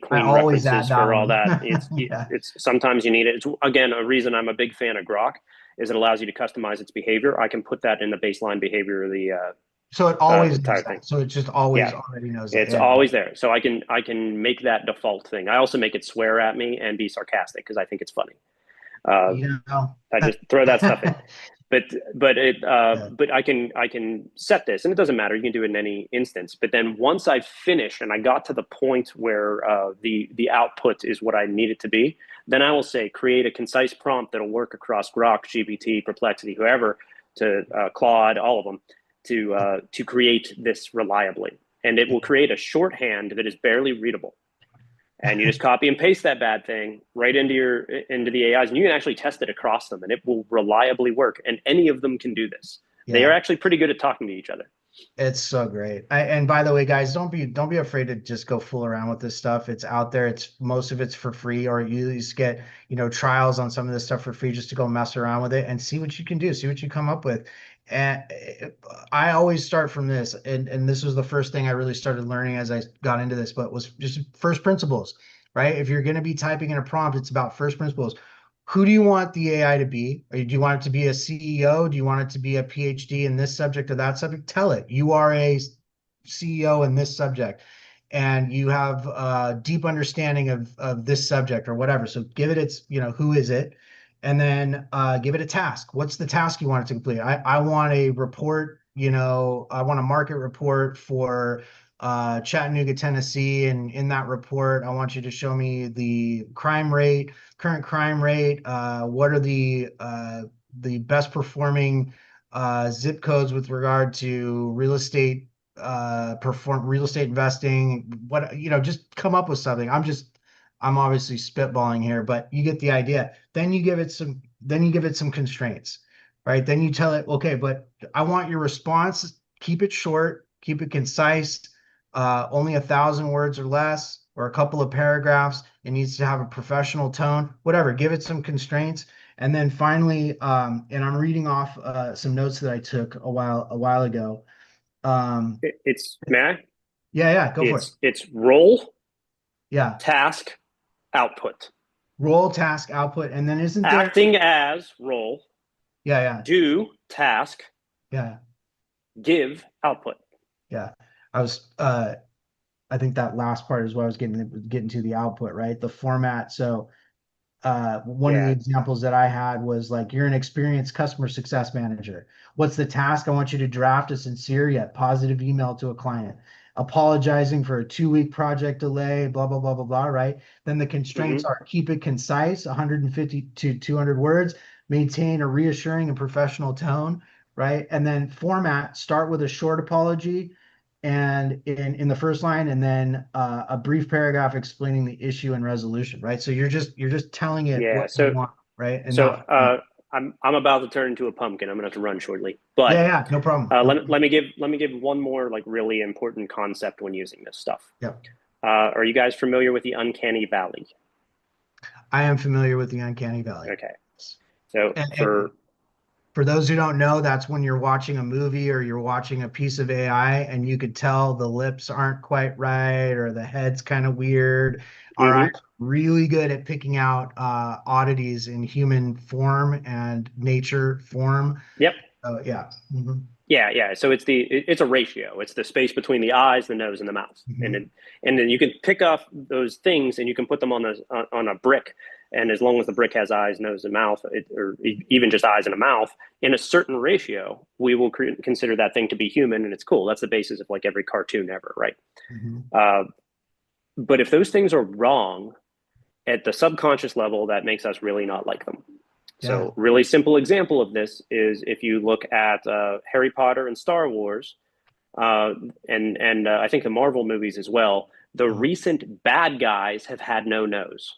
clean always add references that for all one. that. Yeah. It's sometimes you need it. It's again a reason I'm a big fan of Grok is it allows you to customize its behavior. I can put that in the baseline behavior of the So it always entire knows thing. that. So it just always already knows that. It's always there. So I can make that default thing. I also make it swear at me and be sarcastic because I think it's funny. I just throw that stuff in. But I can set this, and it doesn't matter. You can do it in any instance. But then once I've finished and I got to the point where the output is what I need it to be, then I will say create a concise prompt that'll work across Grok, GPT, Perplexity, whoever, to Claude, all of them, to create this reliably, and it will create a shorthand that is barely readable. And you just copy and paste that bad thing right into the AIs, and you can actually test it across them, and it will reliably work. And any of them can do this. Yeah. They are actually pretty good at talking to each other. It's so great. And by the way, guys, don't be afraid to just go fool around with this stuff. It's out there. Most of it's for free, or you at least get trials on some of this stuff for free just to go mess around with it and see what you can do, see what you come up with. And I always start from this, and this was the first thing I really started learning as I got into this, but was just first principles, right? If you're going to be typing in a prompt, it's about first principles. Who do you want the AI to be? Or do you want it to be a CEO? Do you want it to be a PhD in this subject or that subject? Tell it you are a CEO in this subject, and you have a deep understanding of this subject or whatever. So give it its, who is it? And then give it a task. What's the task you want it to complete? I want a report, I want a market report for Chattanooga, Tennessee. And in that report, I want you to show me the current crime rate. What are the best performing zip codes with regard to real estate investing? What, just come up with something. I'm obviously spitballing here, but you get the idea. Then you give it some constraints, right? Then you tell it, okay, but I want your response, keep it short, keep it concise, only 1,000 words or less, or a couple of paragraphs. It needs to have a professional tone, whatever. Give it some constraints. And then finally, and I'm reading off some notes that I took a while ago. It's Matt. Yeah, go for it. It's role. Yeah. Task. Output. Role, task, output, and then isn't there acting as role? Yeah. Do task. Yeah. Give output. Yeah. I think that last part is what I was getting to, the output, right? The format. So one of the examples that I had was like, you're an experienced customer success manager. What's the task? I want you to draft a sincere yet positive email to a client, apologizing for a 2-week project delay, blah, blah, blah, blah, blah, right? Then the constraints are keep it concise, 150 to 200 words, maintain a reassuring and professional tone, right? And then format, start with a short apology and in the first line, and then a brief paragraph explaining the issue and resolution, right? So you're just telling it what you want, right? And I'm about to turn into a pumpkin. I'm gonna have to run shortly, but yeah, no problem. Let me give one more like really important concept when using this stuff. Yeah. Are you guys familiar with the uncanny valley? I am familiar with the uncanny valley. Okay. So for those who don't know, that's when you're watching a movie or you're watching a piece of AI and you could tell the lips aren't quite right or the head's kind of weird. Our eyes are really good at picking out oddities in human form and nature form. Yep. Yeah. Yeah. So it's a ratio. It's the space between the eyes, the nose, and the mouth. And then you can pick off those things and you can put them on a brick. And as long as the brick has eyes, nose, and mouth, or even just eyes and a mouth, in a certain ratio, we will consider that thing to be human, and it's cool. That's the basis of like every cartoon ever, right? But if those things are wrong at the subconscious level, that makes us really not like them. Yeah. So really simple example of this is if you look at Harry Potter and Star Wars, and I think the Marvel movies as well, the recent bad guys have had no nose.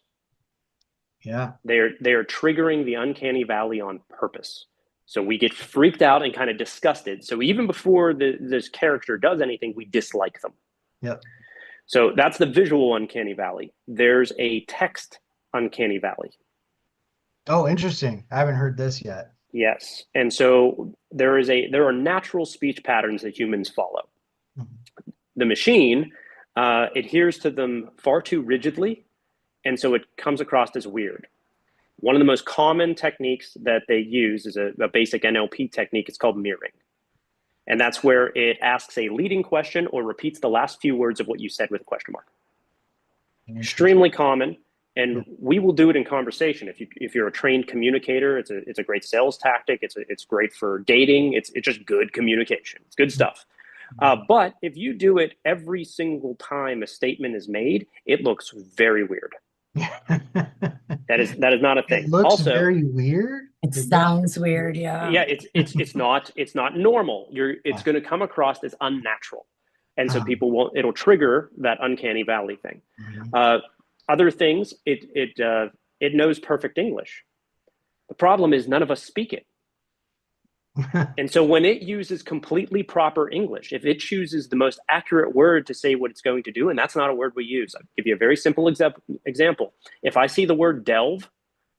Yeah. They are triggering the uncanny valley on purpose. So we get freaked out and kind of disgusted. So even before this character does anything, we dislike them. Yep. So that's the visual uncanny valley. There's a text uncanny valley. Oh, interesting. I haven't heard this yet. Yes. And so there are natural speech patterns that humans follow. Mm-hmm. The machine adheres to them far too rigidly, and so it comes across as weird. One of the most common techniques that they use is a basic NLP technique. It's called mirroring. And that's where it asks a leading question or repeats the last few words of what you said with a question mark. Extremely common. And we will do it in conversation. If you're a trained communicator, it's a great sales tactic. It's great for dating. It's just good communication. It's good stuff. But if you do it every single time a statement is made, it looks very weird. That is not a thing. It looks also very weird. It sounds weird, yeah. Yeah, it's not normal. It's going to come across as unnatural, and so it'll trigger that uncanny valley thing. Other things, it knows perfect English. The problem is none of us speak it. And so when it uses completely proper English, if it chooses the most accurate word to say what it's going to do, and that's not a word we use. I'll give you a very simple example. If I see the word delve,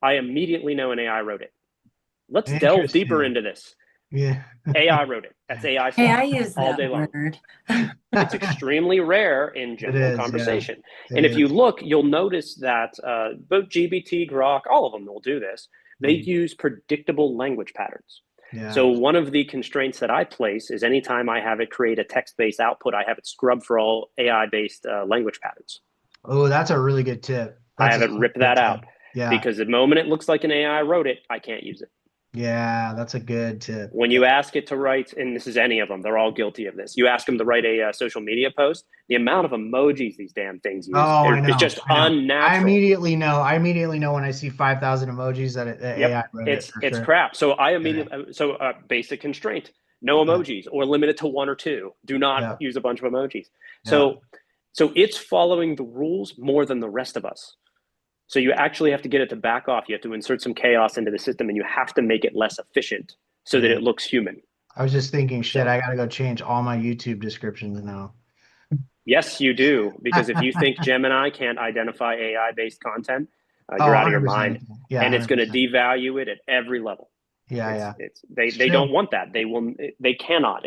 I immediately know an AI wrote it. Let's delve deeper into this. Yeah. AI wrote it. That's AI. Hey, I use all that day long. word. It's extremely rare in general conversation. Yeah. And if you look, you'll notice that both GBT, Grok, all of them will do this. They use predictable language patterns. Yeah. So one of the constraints that I place is anytime I have it create a text-based output, I have it scrub for all AI-based language patterns. Oh, that's a really good tip. I have it rip that out. Yeah. Because the moment it looks like an AI wrote it, I can't use it. Yeah, that's a good tip. When you ask it to write, and this is any of them, they're all guilty of this. You ask them to write a social media post, the amount of emojis these damn things use is just unnatural. I immediately know when I see 5,000 emojis that AI wrote it's sure. crap. So I immediately basic constraint: no emojis or limit it to 1 or 2. Do not use a bunch of emojis. So it's following the rules more than the rest of us. So you actually have to get it to back off. You have to insert some chaos into the system, and you have to make it less efficient so that it looks human. I was just thinking, shit, I got to go change all my YouTube descriptions now. Yes, you do. Because if you think Gemini can't identify AI-based content, you're out of your mind. Yeah, and it's going to devalue it at every level. They don't want that. They cannot.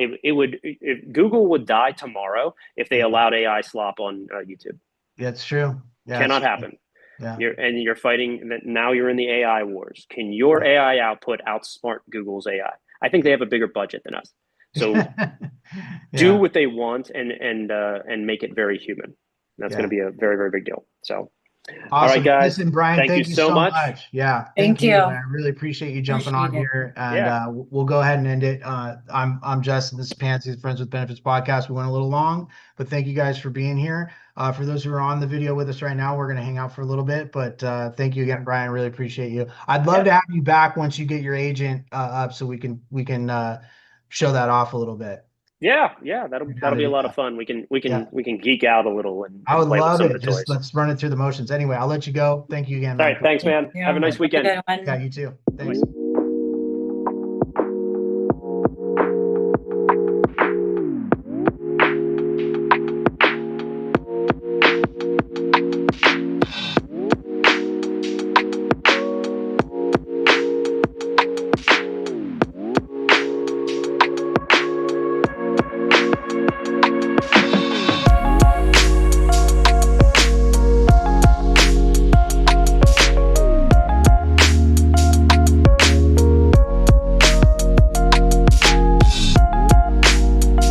Google would die tomorrow if they allowed AI slop on YouTube. That's true. Yeah, cannot happen. Yeah. You're fighting that now. You're in the AI wars. Can your AI output outsmart Google's AI? I think they have a bigger budget than us. So do what they want and make it very human. That's going to be a very, very big deal. So awesome. All right, guys. Listen, Brian, thank you so much. Yeah. Thank you. I really appreciate you jumping on here. And we'll go ahead and end it. I'm Justin. This is Pansy, the Friends with Benefits podcast. We went a little long, but thank you guys for being here. For those who are on the video with us right now, we're going to hang out for a little bit, but thank you again, Brian. Really appreciate you. I'd love to have you back once you get your agent up so we can show that off a little bit. Yeah, that'll be a lot of fun. We can geek out a little and I would play love with some it. of the toys. Let's run it through the motions. Anyway, I'll let you go. Thank you again. All right, thanks, man. Have a nice weekend. Yeah, you too. Thanks.